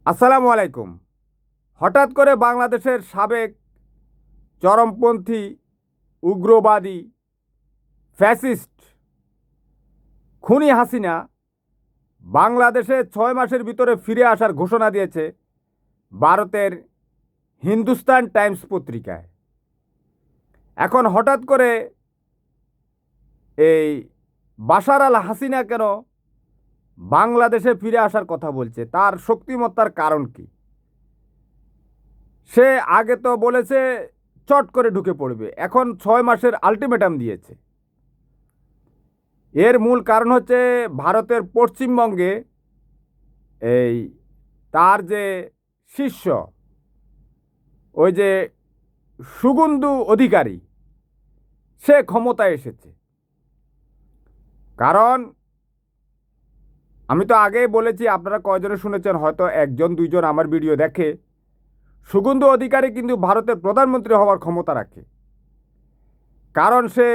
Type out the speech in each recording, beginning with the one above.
আসসালামু আলাইকুম। হঠাৎ করে বাংলাদেশের সাবেক চরমপন্থী উগ্রবাদী ফ্যাসিস্ট খুনি হাসিনা বাংলাদেশে 6 মাসের ভিতরে ফিরে আসার ঘোষণা দিয়েছে ভারতের হিন্দুস্তান টাইমস পত্রিকায়। এখন হঠাৎ করে এই বাশার আল হাসিনা কেন বাংলাদেশে ফিরে আসার কথা বলছে, তার শক্তিমত্তার কারণ কি? সে আগে তো বলেছে চট করে ঢুকে পড়বে, এখন 6 মাসের আলটিমেটাম দিয়েছে। এর মূল কারণ হচ্ছে ভারতের পশ্চিমবঙ্গে এই তার যে শিষ্য, ওই যে শুভেন্দু অধিকারী, সে ক্ষমতায় এসেছে। কারণ আমি তো আগেই বলেছি, আপনারা কয়জনে শুনেছেন, হয়তো একজন দুইজন আমার ভিডিও দেখে, শুভেন্দু অধিকারী কিন্তু ভারতের প্রধানমন্ত্রী হওয়ার ক্ষমতা রাখে। কারণ সে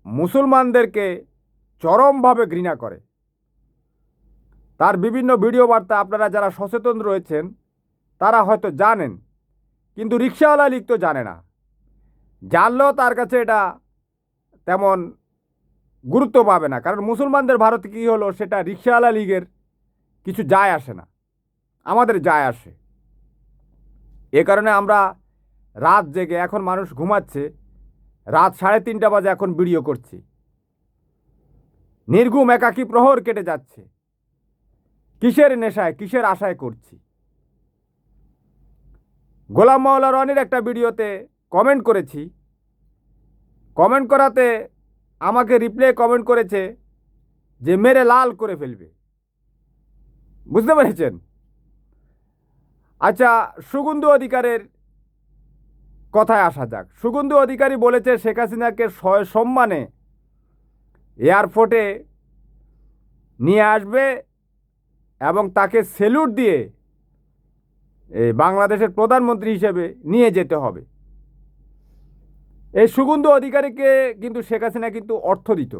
মুসলমানদেরকে চরমভাবে ঘৃণা করে। তার বিভিন্ন ভিডিও বার্তা আপনারা যারা সচেতন রয়েছেন তারা হয়তো জানেন, কিন্তু রিক্সাওয়ালা লীগ তো জানে না। জানলেও তার কাছে এটা তেমন গুরুত্ব পাবে না, কারণ মুসলমানদের ভারতে কী হলো সেটা রিক্সাওয়ালা লীগের কিছু যায় আসে না, আমাদের যায় আসে। এ কারণে আমরা রাত জেগে, এখন মানুষ ঘুমাচ্ছে, রাত 3:30 বাজে এখন ভিডিও করছি। নির্ঘুম একাকী প্রহর কেটে যাচ্ছে। কিসের নেশায়, কিসের আশায় করছি? গোলাম মাওলা রনির একটা ভিডিওতে কমেন্ট করেছি, কমেন্ট করাতে আমাকে রিপ্লাই কমেন্ট করেছে যে মেরে লাল করে ফেলবে। বুঝতে পেরেছেন? আচ্ছা, শুভেন্দু অধিকারের কথায় আসা যাক। শুভেন্দু অধিকারী বলেছে শেখ হাসিনাকে সসম্মানে এয়ারপোর্টে নিয়ে আসবে এবং তাকে সেলুট দিয়ে বাংলাদেশের প্রধানমন্ত্রী হিসেবে নিয়ে যেতে হবে। এই শুভেন্দু অধিকারীকে কিন্তু শেখ হাসিনা কিন্তু অর্থ দিত,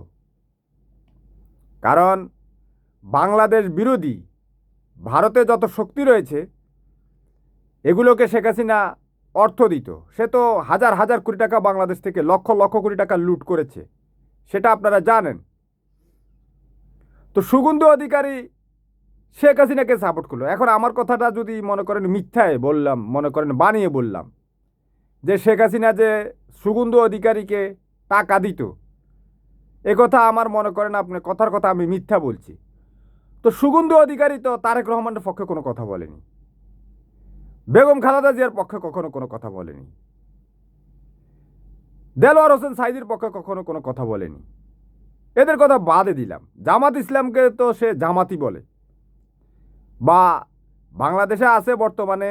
কারণ বাংলাদেশ বিরোধী ভারতে যত শক্তি রয়েছে এগুলোকে শেখ হাসিনা অর্থ দিত। সে তো হাজার হাজার কোটি টাকা বাংলাদেশ থেকে, লক্ষ লক্ষ কোটি টাকা লুট করেছে, সেটা আপনারা জানেন। তো শুভেন্দু অধিকারী শেখ হাসিনাকে সাপোর্ট করলো। এখন আমার কথাটা যদি মনে করেন মিথ্যায় বললাম, মনে করেন বানিয়ে বললাম যে শেখ হাসিনা যে শুভেন্দু অধিকারীকে টাকা দিত, এ কথা আমার মনে করেন আপনি কথার কথা আমি মিথ্যা বলছি। তো শুভেন্দু অধিকারী তো তারেক রহমানের পক্ষে কোনো কথা বলেনি, বেগম খালেদা জিয়ার পক্ষে কখনো কোনো কথা বলেনি, দেলোয়ার হোসেন সাইদির পক্ষে কখনো কোনো কথা বলেনি। এদের কথা বাদে দিলাম, জামাত ইসলামকে তো সে জামাতি বলে। বা বাংলাদেশে আছে বর্তমানে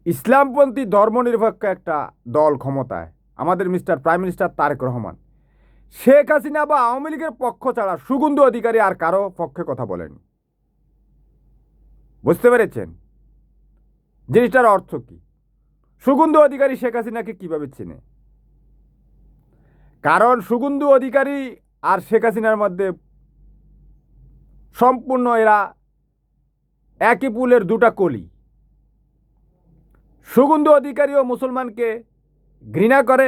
ইসলামপন্থী ধর্মনিরপেক্ষ একটা দল ক্ষমতায়, আমাদের mister prime minister Tarique Rahman. Sheikh Hasina বা আওয়ামী লীগের পক্ষ ছাড়া শুভেন্দু অধিকারী আর কারো পক্ষে কথা বলেনি। বুঝতে পেরেছেন জিনিসটার অর্থ কি? শুভেন্দু অধিকারী শেখ হাসিনাকে কিভাবে চেনে? কারণ শুভেন্দু অধিকারী আর শেখ হাসিনার মধ্যে সম্পূর্ণ এরা একই পুলের দুটা কলি। শুভেন্দু অধিকারীও মুসলমানকে ঘৃণা করে,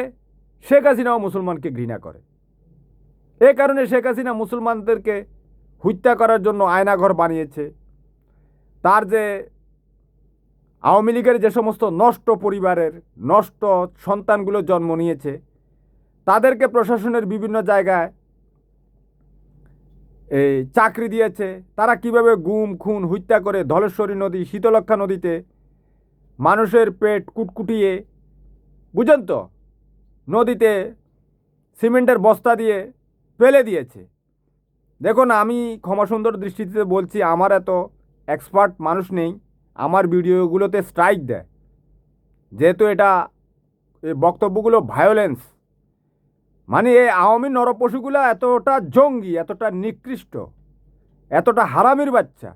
শেখ হাসিনাও মুসলমানকে ঘৃণা করে। এ কারণে শেখ হাসিনা মুসলমানদেরকে হত্যা করার জন্য আয়নাঘর বানিয়েছে। তার যে আওয়ামী লীগের যে সমস্ত নষ্ট পরিবারের নষ্ট সন্তানগুলো জন্ম নিয়েছে, তাদেরকে প্রশাসনের বিভিন্ন জায়গায় এই চাকরি দিয়েছে। তারা কিভাবে গুম খুন হত্যা করে ধলেশ্বরী নদী, শীতলক্ষা নদীতে মানুষের পেট কুটকুটিয়ে, বুঝেন তো, নদীতে সিমেন্টের বস্তা দিয়ে ফেলে দিয়েছে। দেখুন, আমি ক্ষমাসুন্দর দৃষ্টিতে বলছি, আমার এত এক্সপার্ট মানুষ নেই, আমার ভিডিওগুলোতে স্ট্রাইক দেয়, যেহেতু এটা এই বক্তব্যগুলো ভায়োলেন্স। মানে এই আওয়ামী নরপশুগুলো এতটা জঙ্গি, এতটা নিকৃষ্ট, এতটা হারামির বাচ্চা,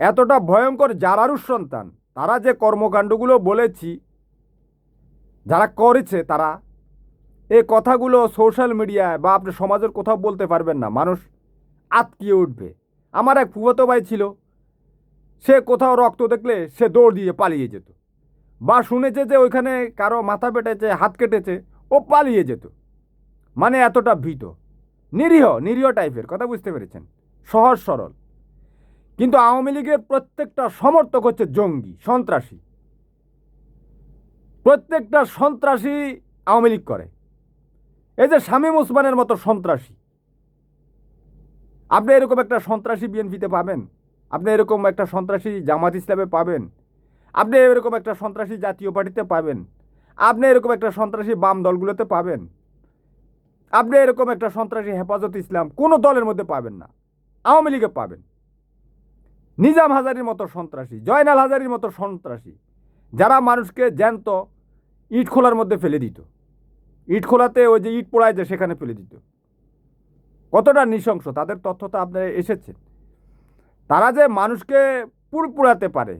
এতটা ভয়ঙ্কর জারারুর সন্তান, তারা যে কর্মকাণ্ডগুলো বলেছি যারা করেছে, তারা এই কথাগুলো সোশ্যাল মিডিয়ায় বা আপনি সমাজের কোথাও বলতে পারবেন না, মানুষ আটকিয়ে উঠবে। আমার এক ফুফাতো ভাই ছিল, সে কোথাও রক্ত দেখলে সে দৌড় দিয়ে পালিয়ে যেত, বা শুনেছে যে ওইখানে কারো মাথা পেটেছে, হাত কেটেছে, ও পালিয়ে যেত। মানে এতটা ভীত, নিরীহ নিরীহ টাইপের, কথা বুঝতে পেরেছেন, সহজ সরল। কিন্তু আওয়ামী লীগের প্রত্যেকটা সমর্থক হচ্ছে জঙ্গি, সন্ত্রাসী। প্রত্যেকটা সন্ত্রাসী আওয়ামী লীগ করে। এই যে শামীম ওসমানের মতো সন্ত্রাসী, আপনি এরকম একটা সন্ত্রাসী বিএনপিতে পাবেন? আপনি এরকম একটা সন্ত্রাসী জামাত ইসলামে পাবেন? আপনি এরকম একটা সন্ত্রাসী জাতীয় পার্টিতে পাবেন? আপনি এরকম একটা সন্ত্রাসী বাম দলগুলোতে পাবেন? আপনি এরকম একটা সন্ত্রাসী হেফাজত ইসলাম কোনো দলের মধ্যে পাবেন না। আওয়ামী লীগে পাবেন নিজাম হাজারির মতো সন্ত্রাসী, জয়নাল হাজারির মতো সন্ত্রাসী, যারা মানুষকে জ্যান্ত ইট খোলার মধ্যে ফেলে দিত। ইট খোলাতে ওই যে ইট পোড়ায় যে সেখানে ফেলে দিত। কতটা নৃশংস, তাদের তথ্য তো আপনার এসেছে। তারা যে মানুষকে পুড়পুড়াতে পারে,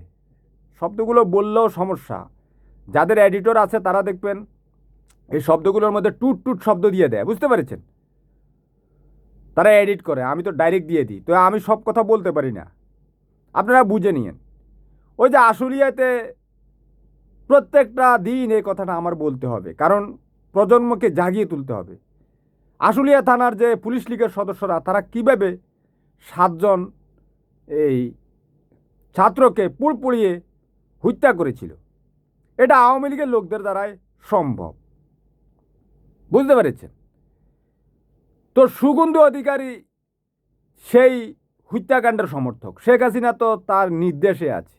শব্দগুলো বললেও সমস্যা। যাদের এডিটর আছে তারা দেখবেন এই শব্দগুলোর মধ্যে টুট টুট শব্দ দিয়ে দেয়, বুঝতে পেরেছেন? তারা এডিট করে, আমি তো ডাইরেক্ট দিয়ে দিই, তো আমি সব কথা বলতে পারি না, আপনারা বুঝে নিয়েন। ওই যে আশুলিয়াতে প্রত্যেকটা দিন এই কথাটা আমার বলতে হবে, কারণ প্রজন্মকে জাগিয়ে তুলতে হবে। আশুলিয়া থানার যে পুলিশ লীগের সদস্যরা, তারা কীভাবে 7 জন এই ছাত্রকে পুড়পুড়িয়ে হত্যা করেছিল, এটা আওয়ামী লীগের লোকদের দ্বারাই সম্ভব, বুঝতে পেরেছেন? তো সুগন্ধু অধিকারী সেই হত্যাকাণ্ডের সমর্থক। শেখ হাসিনা তো তার নির্দেশে আছে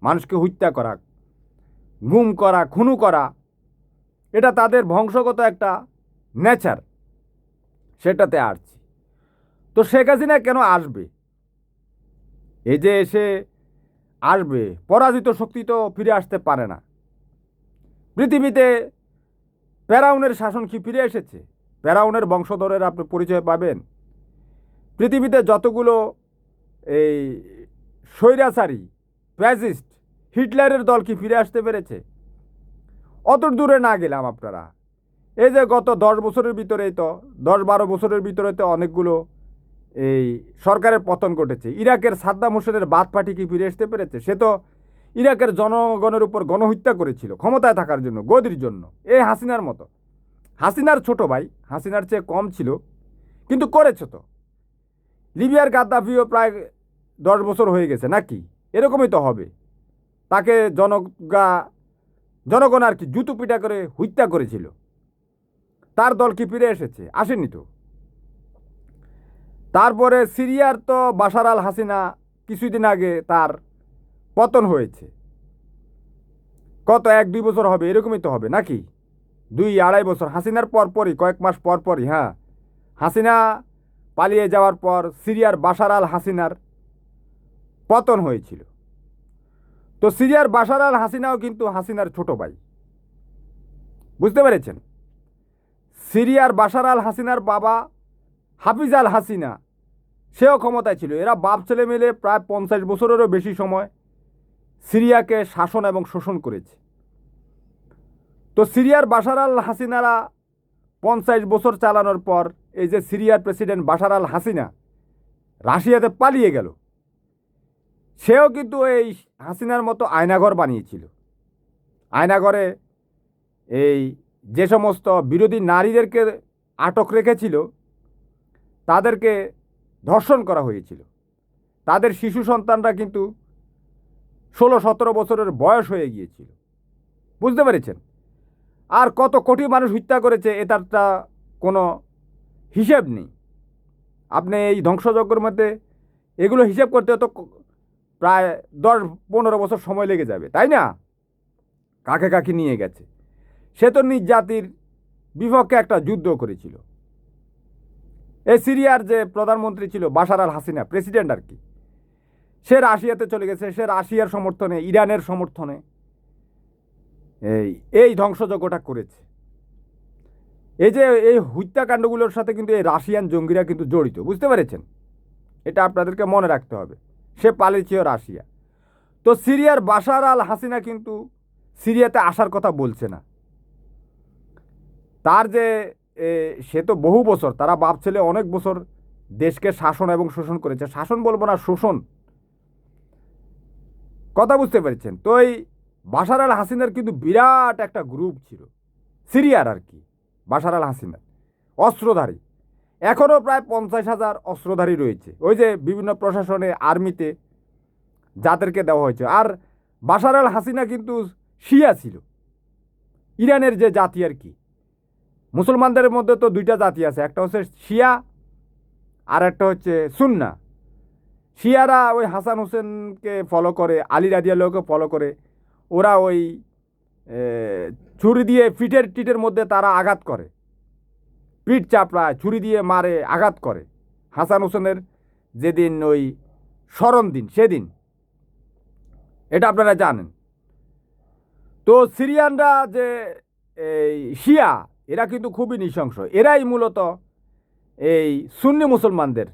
মানুষকে হত্যা করা, গুম করা, খুনু করা, এটা তাদের বংশগত একটা নেচার, সেটাতে আসছি। তো শেখ হাসিনা কেন আসবে? এই যে এসে আসবে, পরাজিত শক্তি তো ফিরে আসতে পারে না। পৃথিবীতে ফেরাউনের শাসন কি ফিরে এসেছে? ফেরাউনের বংশধরের আপনি পরিচয় পাবেন। পৃথিবীতে যতগুলো এই স্বৈরাচারী ফ্যাসিস্ট হিটলারের দল কি ফিরে আসতে পেরেছে? অত দূরে না গেলাম আপনারা, এই যে গত 10 বছরের ভিতরেই তো 10-12 বছরের ভিতরে তো অনেকগুলো এই সরকারের পতন ঘটেছে। ইরাকের সাদ্দাম হোসেনের বাদ পার্টি কি ফিরে আসতে পেরেছে? সে তো ইরাকের জনগণের উপর গণহত্যা করেছিল ক্ষমতায় থাকার জন্য, গদির জন্য। এই হাসিনার মতো, হাসিনার ছোট ভাই, হাসিনার চেয়ে কম ছিল কিন্তু করেছে তো। লিবিয়ার গাদ্দাফিও প্রায় 10 বছর হয়ে গেছে নাকি, এরকমই তো হবে। তাকে জনগণ আর কি জুতো পিটা করে হত্যা করেছিল। তার দল কি ফিরে এসেছে? আসেনি তো। তারপরে সিরিয়ার তো বাশার আল হাসিনা কিছুদিন আগে তার পতন হয়েছে। কত 1-2 বছর হবে, এরকমই তো হবে নাকি, 2-2.5 বছর। হাসিনার পরপরই, কয়েক মাস পরপরই, হ্যাঁ, হাসিনা পালিয়ে যাওয়ার পর সিরিয়ার বাশার আল হাসিনার পতন হয়েছিল। তো সিরিয়ার বাশার আল হাসিনাও কিন্তু হাসিনার ছোট ভাই, বুঝতে পেরেছেন? সিরিয়ার বাশার আল হাসিনার বাবা হাফিজ আল হাসিনা, সেও ক্ষমতায় ছিল। এরা বাপ ছেলে মিলে প্রায় 50 বছরেরও বেশি সময় সিরিয়াকে শাসন এবং শোষণ করেছে। তো সিরিয়ার বাশার আল হাসিনারা 50 বছর চালানোর পর এই যে সিরিয়ার প্রেসিডেন্ট বাশার আল হাসিনা রাশিয়াতে পালিয়ে গেল, সেও কিন্তু এই হাসিনার মতো আয়নাঘর বানিয়েছিল। আয়নাঘরে এই যে সমস্ত বিরোধী নারীদেরকে আটক রেখেছিল, তাদেরকে ধর্ষণ করা হয়েছিল। তাদের শিশু সন্তানরা কিন্তু 16-17 বছরের বয়স হয়ে গিয়েছিল, বুঝতে পেরেছেন? আর কত কোটি মানুষ হত্যা করেছে, এটারটা কোনো হিসেব নেই। আপনি এই ধ্বংসযজ্ঞের মধ্যে এগুলো হিসেব করতে তো প্রায় 10-15 বছর সময় লেগে যাবে, তাই না? কাকে কাকে নিয়ে গেছে। সে তো নিজ জাতির বিপক্ষে একটা যুদ্ধ করেছিল। এই সিরিয়ার যে প্রধানমন্ত্রী ছিল বাশার আল হাসিনা, প্রেসিডেন্ট আর কি, সে রাশিয়াতে চলে গেছে। সে রাশিয়ার সমর্থনে, ইরানের সমর্থনে এই ধ্বংসযজ্ঞটা করেছে। এই যে এই হত্যাকাণ্ডগুলোর সাথে কিন্তু এই রাশিয়ান জঙ্গিরা কিন্তু জড়িত, বুঝতে পেরেছেন? এটা আপনাদেরকে মনে রাখতে হবে। সে পালিয়েছিল রাশিয়া। তো সিরিয়ার বাশার আল হাসিনা কিন্তু সিরিয়াতে আসার কথা বলছে না। তার যে সে তো বহু বছর, তারা বাপ ছেলে অনেক বছর দেশকে শাসন এবং শোষণ করেছে। শাসন বলবো না, শোষণ। কথা বুঝতে পেরেছেন? তো এই বাশার আল হাসিনার কিন্তু বিরাট একটা গ্রুপ ছিল সিরিয়ার আর কি, বাশার আল হাসিনার অস্ত্রধারী। এখনও প্রায় 50,000 অস্ত্রধারী রয়েছে, ওই যে বিভিন্ন প্রশাসনে আর্মিতে যাদেরকে দেওয়া হয়েছে। আর বাশার আল হাসিনা কিন্তু শিয়া ছিল, ইরানের যে জাতি আর কি। মুসলমানদের মধ্যে তো দুইটা জাতি আছে, একটা হচ্ছে শিয়া আর একটা হচ্ছে সুন্না। শিয়ারা ওই হাসান হোসেনকে ফলো করে, আলী রাদিয়াল্লাহুকে ফলো করে। ওরা ওই ছুরি দিয়ে পিঠের টিটের মধ্যে তারা আঘাত করে, পিঠ চাপড়ায় ছুরি দিয়ে মারে, আঘাত করে। হাসান হোসেনের যেদিন ওই স্মরণ দিন সেদিন, এটা আপনারা জানেন। তো সিরিয়ানরা যে এই শিয়া, এরা কিন্তু খুবই নৃশংস। এরাই মূলত এই সুন্নি মুসলমানদের,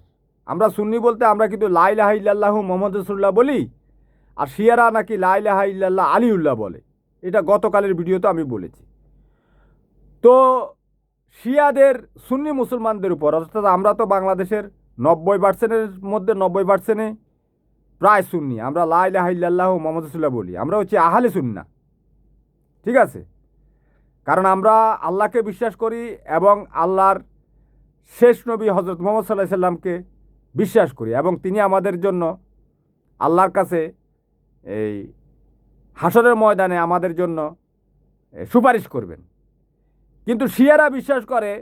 আমরা সুন্নি বলতে আমরা কিন্তু লা ইলাহা ইল্লাল্লাহু মুহাম্মাদুর রাসূলুল্লাহ বলি, আর শিয়ারা নাকি লা ইলাহা ইল্লাল্লাহ আলিউল্লাহ বলে। এটা গতকালের ভিডিওতে আমি বলেছি। তো শিয়াদের সুন্নি মুসলমানদের উপর, অর্থাৎ আমরা তো বাংলাদেশের 90%-এর মধ্যে 90%-এ প্রায় সুন্নি, আমরা লা ইলাহা ইল্লাল্লাহু মুহাম্মাদুর রাসূলুল্লাহ বলি, আমরা হচ্ছে আহলে সুন্নাহ। ঠিক আছে? কারণ আমরা আল্লাহকে বিশ্বাস করি এবং আল্লাহর শেষ নবী হজরত মুহাম্মদ সাল্লাল্লাহু আলাইহি সাল্লামকে বিশ্বাস করি, এবং তিনি আমাদের জন্য আল্লাহর কাছে এই হাসরের ময়দানে আমাদের জন্য সুপারিশ করবেন। কিন্তু শিয়ারা বিশ্বাস করে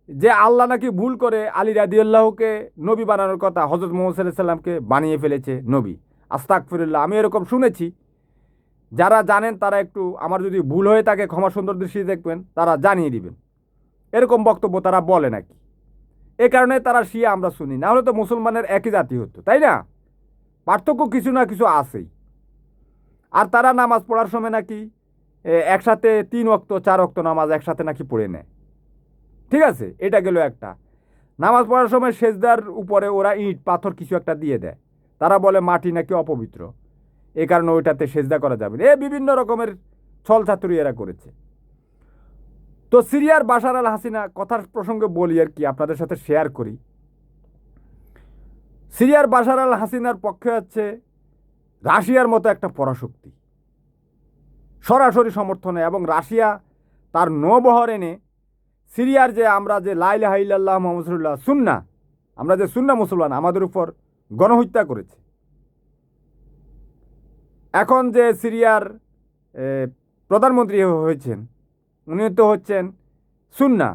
যে আল্লাহ নাকি ভুল করে আলী রাদিয়াল্লাহুকে নবী বানানোর কথা, হজরত মুহাম্মদ সাল্লাল্লাহু আলাইহি সাল্লামকে বানিয়ে ফেলেছে নবী। আস্তাগফিরুল্লাহ, আমি এরকম শুনেছি। যারা জানেন তারা একটু, আমার যদি ভুল হয়ে থাকে ক্ষমা সুন্দর দৃষ্টিতে দেখবেন, তারা জানিয়ে দিবেন। এরকম বক্তব্য তারা বলে নাকি। এ কারণে তারা শিয়া, আমরা শুনি। না হলে তো মুসলমানের একই জাতি হতো, তাই না? পার্থক্য কিছু না কিছু আছেই। আর তারা নামাজ পড়ার সময় নাকি একসাথে 3 ওয়াক্ত 4 ওয়াক্ত নামাজ একসাথে নাকি পড়ে নেয়। ঠিক আছে, এটা গেল একটা। নামাজ পড়ার সময় সেজদার উপরে ওরা ইট পাথর কিছু একটা দিয়ে দেয়, তারা বলে মাটি নাকি অপবিত্র, এ কারণে ওইটাতে সেজদা করা যাবে না। বিভিন্ন রকমের ছল ছাতুরি এরা করেছে। তো সিরিয়ার বাশার আল হাসিনা কথার প্রসঙ্গে বলি আর কি, আপনাদের সাথে শেয়ার করি। সিরিয়ার বাশার আল হাসিনার পক্ষে হচ্ছে রাশিয়ার মতো একটা পরাশক্তি সরাসরি সমর্থনে, এবং রাশিয়া তার নৌবহর এনে সিরিয়ার যে আমরা যে লা ইলাহা ইল্লাল্লাহ মুহাম্মাদুর রাসূলুল্লাহ সুন্নাহ, আমরা যে সুন্নাহ মুসলমান, আমাদের উপর গণহত্যা করেছে। এখন যে সিরিয়ার প্রধানমন্ত্রী হয়েছেন, উনি তো হচ্ছেন সুন্নাহ,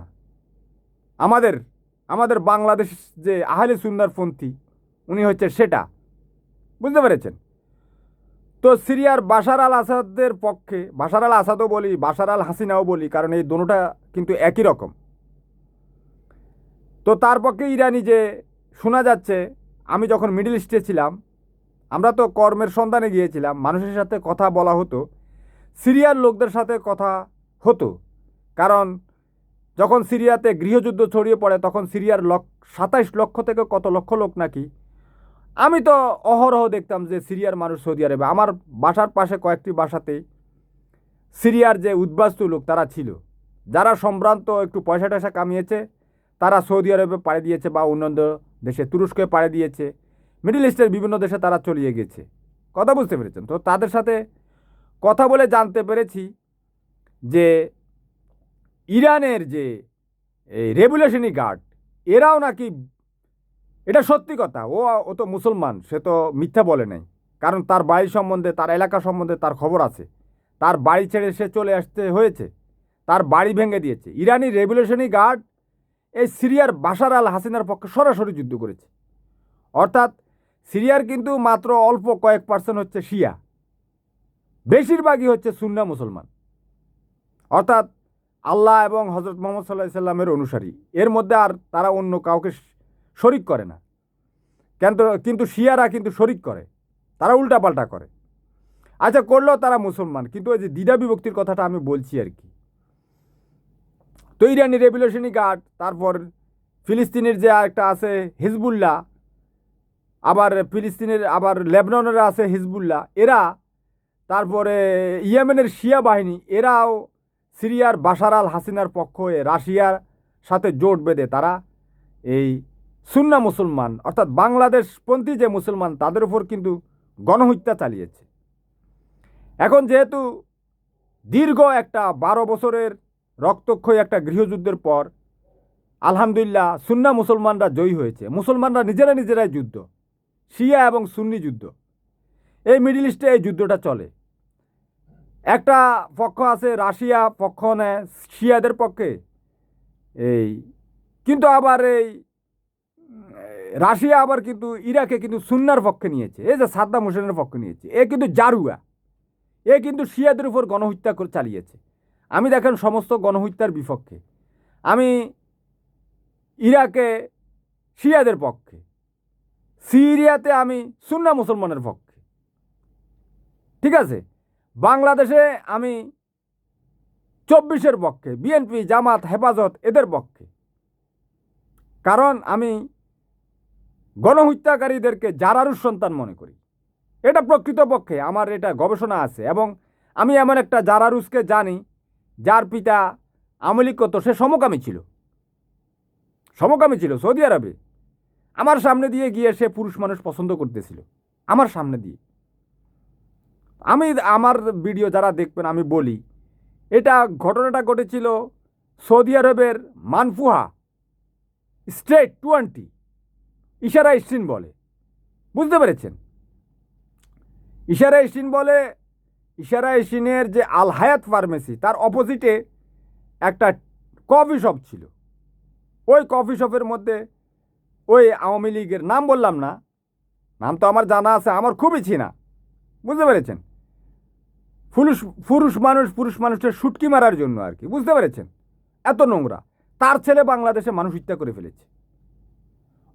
আমাদের আমাদের বাংলাদেশ যে আহলে সুন্নাহর পন্থী, উনি হচ্ছে সেটা। বুঝতে পেরেছেন? তো সিরিয়ার বাশার আল আসাদের পক্ষে, বাশার আল আসাদও বলি বাশার আল হাসিনাও বলি, কারণ এই দোনোটা কিন্তু একই রকম। তো তার পক্ষে ইরানি যে শোনা যাচ্ছে, আমি যখন মিডল ইস্টে ছিলাম, আমরা তো কর্মের সন্ধানে গিয়েছিলাম, মানুষের সাথে কথা বলা হতো, সিরিয়ার লোকদের সাথে কথা হতো। কারণ যখন সিরিয়াতে গৃহযুদ্ধ ছড়িয়ে পড়ে, তখন সিরিয়ার 27 লক্ষ থেকে কত লক্ষ লোক নাকি, আমি তো অহরহ দেখতাম যে সিরিয়ার মানুষ সৌদি আরবে, আমার বাসার পাশে কয়েকটি বাসাতে সিরিয়ার যে উদ্বাস্তু লোক তারা ছিল, যারা সম্ভ্রান্ত একটু পয়সা টয়সা কামিয়েছে, তারা সৌদি আরবে পাড়ি দিয়েছে বা অন্যান্য দেশে, তুরস্কে পাড়ি দিয়েছে, মিডল ইস্টের বিভিন্ন দেশে তারা চলিয়ে গেছে। কথা বুঝতে পেরেছেন? তো তাদের সাথে কথা বলে জানতে পেরেছি যে ইরানের যে এই রেগুলেশনি গার্ড, এরাও নাকি, এটা সত্যি কথা, ও তো মুসলমান, সে তো মিথ্যা বলে নাই। কারণ তার বাড়ি সম্বন্ধে, তার এলাকা সম্বন্ধে তার খবর আছে। তার বাড়ি ছেড়ে সে চলে আসতে হয়েছে, তার বাড়ি ভেঙে দিয়েছে। ইরানি রেগুলেশনি গার্ড এই সিরিয়ার বাশার আল হাসিনার পক্ষে সরাসরি যুদ্ধ করেছে। অর্থাৎ সিরিয়ার কিন্তু মাত্র অল্প কয়েক পার্সেন্ট হচ্ছে শিয়া, বেশিরভাগই হচ্ছে সুন্না মুসলমান, অর্থাৎ আল্লাহ এবং হজরত মুহাম্মদ সাল্লাল্লাহু আলাইহি সাল্লামের অনুসারী। এর মধ্যে আর তারা অন্য কাউকে শরিক করে না। কিন্তু শিয়ারা কিন্তু শরিক করে, তারা উল্টাপাল্টা করে। আচ্ছা, করলেও তারা মুসলমান, কিন্তু ওই যে দ্বিধা বিভক্তির কথাটা আমি বলছি আর কি। তো ইরানি রেভলিউশনারি গার্ড, তারপর ফিলিস্তিনের যে একটা আছে হিজবুল্লাহ, আবার ফিলিস্তিনের, আবার লেবাননের আছে হিজবুল্লাহ, এরা, তারপরে ইয়েমেনের শিয়া বাহিনী, এরাও সিরিয়ার বাশার আল হাসিনার পক্ষ হয়ে রাশিয়ার সাথে জোট বেঁধে তারা এই সুন্না মুসলমান, অর্থাৎ বাংলাদেশপন্থী যে মুসলমান, তাদের উপর কিন্তু গণহত্যা চালিয়েছে। এখন যেহেতু দীর্ঘ একটা 12 বছরের রক্তক্ষয়ী একটা গৃহযুদ্ধের পর আলহামদুলিল্লাহ সুন্না মুসলমানরা জয়ী হয়েছে। মুসলমানরা নিজেরাই যুদ্ধ, শিয়া এবং সুন্নি যুদ্ধ, এই মিডল ইস্টে এই যুদ্ধটা চলে। একটা পক্ষ আছে রাশিয়া পক্ষ নেয় শিয়াদের পক্ষে, এই কিন্তু আবার এই রাশিয়া আবার কিন্তু ইরাকে কিন্তু সুন্নার পক্ষে নিয়েছে। এই যে সাদ্দাম হোসেনের পক্ষে নিয়েছে, এ কিন্তু জারুয়া, এ কিন্তু শিয়াদের উপর গণহত্যা করে চালিয়েছে। আমি দেখেন সমস্ত গণহত্যার বিপক্ষে, আমি ইরাকে শিয়াদের পক্ষে, সিরিয়াতে আমি সুন্না মুসলমানের পক্ষে, ঠিক আছে। বাংলাদেশে আমি 24-এর পক্ষে, বিএনপি জামাত হেফাজত এদের পক্ষে, কারণ আমি গণহত্যাকারীদেরকে জারারুর সন্তান মনে করি। এটা প্রকৃতপক্ষে আমার এটা গবেষণা আছে, এবং আমি এমন একটা জারারুসকে জানি যার পিতা আমলিক করতো, সে সমকামী ছিল সৌদি আরবে। আমার সামনে দিয়ে গিয়ে সে পুরুষ মানুষ পছন্দ করতেছিল, আমার সামনে দিয়ে। আমি আমার ভিডিও যারা দেখবেন আমি বলি, এটা ঘটনাটা ঘটেছিল সৌদি আরবের মানফুহা স্ট্রেট 20, ইশারা স্টিন বলে, বুঝতে পেরেছেন? ইশারা স্টিনের যে আল হায়াত ফার্মেসি তার অপোজিটে একটা কফি শপ ছিল। ওই কফি শপের মধ্যে ওই আওয়ামী লীগের, নাম বললাম না, নাম তো আমার জানা আছে, আমার খুবই চিনা, বুঝতে পেরেছেন? পুরুষ মানুষের শুটকি মারার জন্য আর কি, বুঝতে পেরেছেন? এত নোংরা। তার ছেলে বাংলাদেশে মানুষ হত্যা করে ফেলেছে।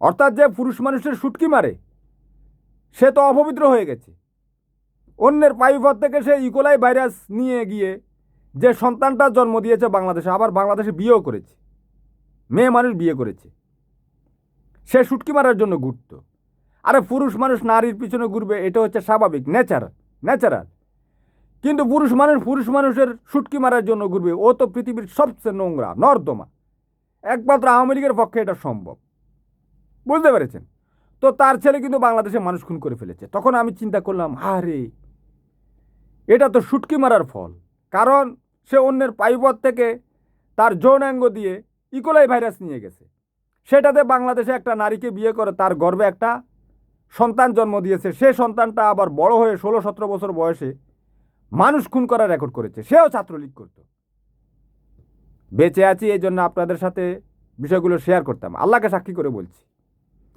অর্থাৎ যে পুরুষ মানুষের শুটকি মারে সে তো অপবিত্র হয়ে গেছে। অন্যের পাইপথ থেকে সে ইকোলাই ভাইরাস নিয়ে গিয়ে যে সন্তানটা জন্ম দিয়েছে বাংলাদেশে, আবার বাংলাদেশে বিয়েও করেছে, মেয়ে মানুষ বিয়ে করেছে, সে শুটকি মারার জন্য ঘুরত। আরে পুরুষ মানুষ নারীর পিছনে ঘুরবে, এটা হচ্ছে স্বাভাবিক, ন্যাচারাল। কিন্তু পুরুষ মানুষের শুটকি মারার জন্য ঘুরবে, ও তো পৃথিবীর সবচেয়ে নোংরা নর্দমা। একমাত্র আওয়ামী লীগের পক্ষে এটা সম্ভব, বুঝতে পেরেছেন? তো তার ছেলে কিন্তু বাংলাদেশে মানুষ খুন করে ফেলেছে। তখন আমি চিন্তা করলাম, আরে এটা তো শুটকি মারার ফল, কারণ সে অন্যের পাইপথ থেকে তার যৌনাঙ্গ দিয়ে ইকোলাই ভাইরাস নিয়ে গেছে। সেটাতে বাংলাদেশে একটা নারীকে বিয়ে করে তার গর্ভে একটা সন্তান জন্ম দিয়েছে। সে সন্তানটা আবার বড় হয়ে 16-17 বছর বয়সে মানুষ খুন করার রেকর্ড করেছে। সেও ছাত্রলীগ করত। বেঁচে আছি এই জন্য আপনাদের সাথে বিষয়গুলো শেয়ার করতাম, আল্লাহকে সাক্ষী করে বলছি,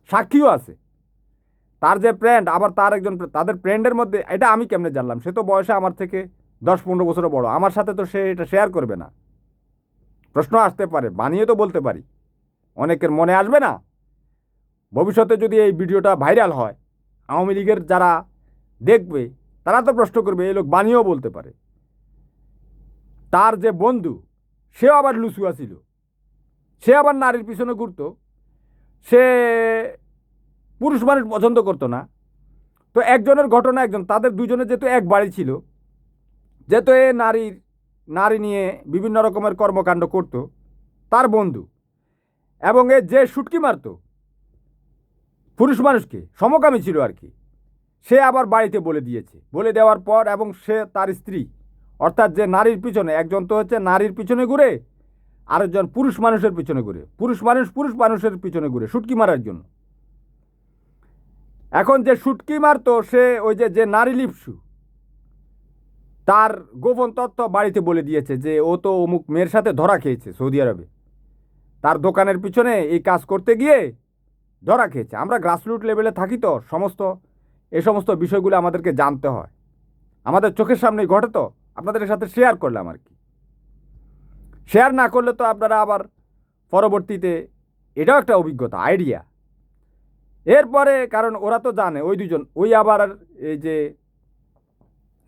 সাক্ষীও আছে। তার যে ফ্রেন্ড, আবার তাদের ফ্রেন্ডের মধ্যে, এটা আমি কেমনে জানলাম? সে তো বয়সে আমার থেকে 10-15 বছরও বড়, আমার সাথে তো সে এটা শেয়ার করবে না। প্রশ্ন আসতে পারে, বানিয়ে তো বলতে পারি, অনেকের মনে আসবে না? ভবিষ্যতে যদি এই ভিডিওটা ভাইরাল হয়, আওয়ামী লীগের যারা দেখবে তারা তো প্রশ্ন করবে, এই লোক বানিয়েও বলতে পারে। তার যে বন্ধু, সেও আবার লুচুয়া ছিল, সে আবার নারীর পিছনে ঘুরত, সে পুরুষ মানুষ পছন্দ করতো না। তো একজনের ঘটনা, তাদের দুজনের যেহেতু এক বাড়ি ছিল, যেহেতু এ নারী নিয়ে বিভিন্ন রকমের কর্মকাণ্ড করত, তার বন্ধু, এবং এ যে শুটকি মারত পুরুষ মানুষকে, সমকামী ছিল আর কি, সে আবার বাড়িতে বলে দেওয়ার পর, এবং সে তার স্ত্রী, অর্থাৎ যে নারীর পিছনে, একজন তো হচ্ছে নারীর পিছনে ঘুরে, আরেকজন পুরুষ মানুষের পিছনে ঘুরে, পুরুষ মানুষের পিছনে ঘুরে শুটকি মারার জন্য। এখন যে শুটকি মারতো সে ওই যে নারী লিপসু, তার গোপন তথ্য বাড়িতে বলে দিয়েছে যে ও তো অমুক মেয়ের সাথে ধরা খেয়েছে সৌদি আরবে, তার দোকানের পিছনে এই কাজ করতে গিয়ে ধরা খেয়েছে। আমরা গ্রাসরুট লেভেলে থাকি, তো এই সমস্ত বিষয়গুলো আমাদেরকে জানতে হয়, আমাদের চোখের সামনেই ঘটে, তো আপনাদের সাথে শেয়ার করলাম আর কি। শেয়ার না করলে তো আপনারা আবার পরবর্তীতে, এটাও একটা অভিজ্ঞতা, আইডিয়া। এরপরে কারণ ওরা তো জানে, ওই দুজন, ওই আবার এই যে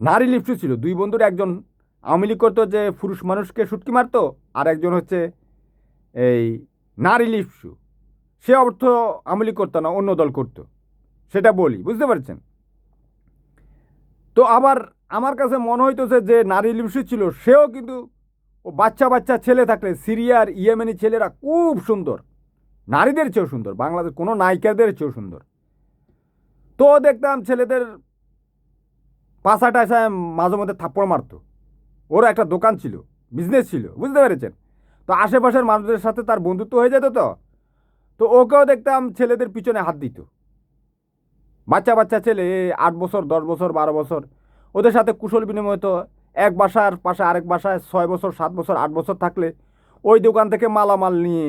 নারী লিপ্সু ছিল, দুই বন্ধুর, একজন আওয়ামী লীগ করতো যে পুরুষ মানুষকে শুটকি মারতো, আর একজন হচ্ছে এই নারী লিপ্সু, সে অর্থ আওয়ামী লীগ করতো না, অন্য দল করতো, সেটা বলি, বুঝতে পারছেন? তো আবার আমার কাছে মনে হইতেছে যে নারী লিপ্সু ছিল, সেও কিন্তু ও বাচ্চা ছেলে থাকলে, সিরিয়ার ইয়েমেনি ছেলেরা খুব সুন্দর, নারীদের চেয়েও সুন্দর, বাংলাদেশ কোনো নায়িকাদের চেয়েও সুন্দর। তো দেখতাম ছেলেদের পাশাটা এসে মাঝে মধ্যে থাপ্পড় মারতো। ওর একটা দোকান ছিল, বিজনেস ছিল, বুঝতে পেরেছেন? তো আশেপাশের মানুষদের সাথে তার বন্ধুত্ব হয়ে যেত। তো তো ওকেও দেখতাম ছেলেদের পিছনে হাত দিত। বাচ্চা বাচ্চা ছেলে 8 বছর, 10 বছর, 12 বছর, ওদের সাথে কুশল বিনিময় তো। এক বাসার পাশে আরেক বাসায় 6 বছর, 7 বছর, 8 বছর থাকলে ওই দোকান থেকে মালামাল নিয়ে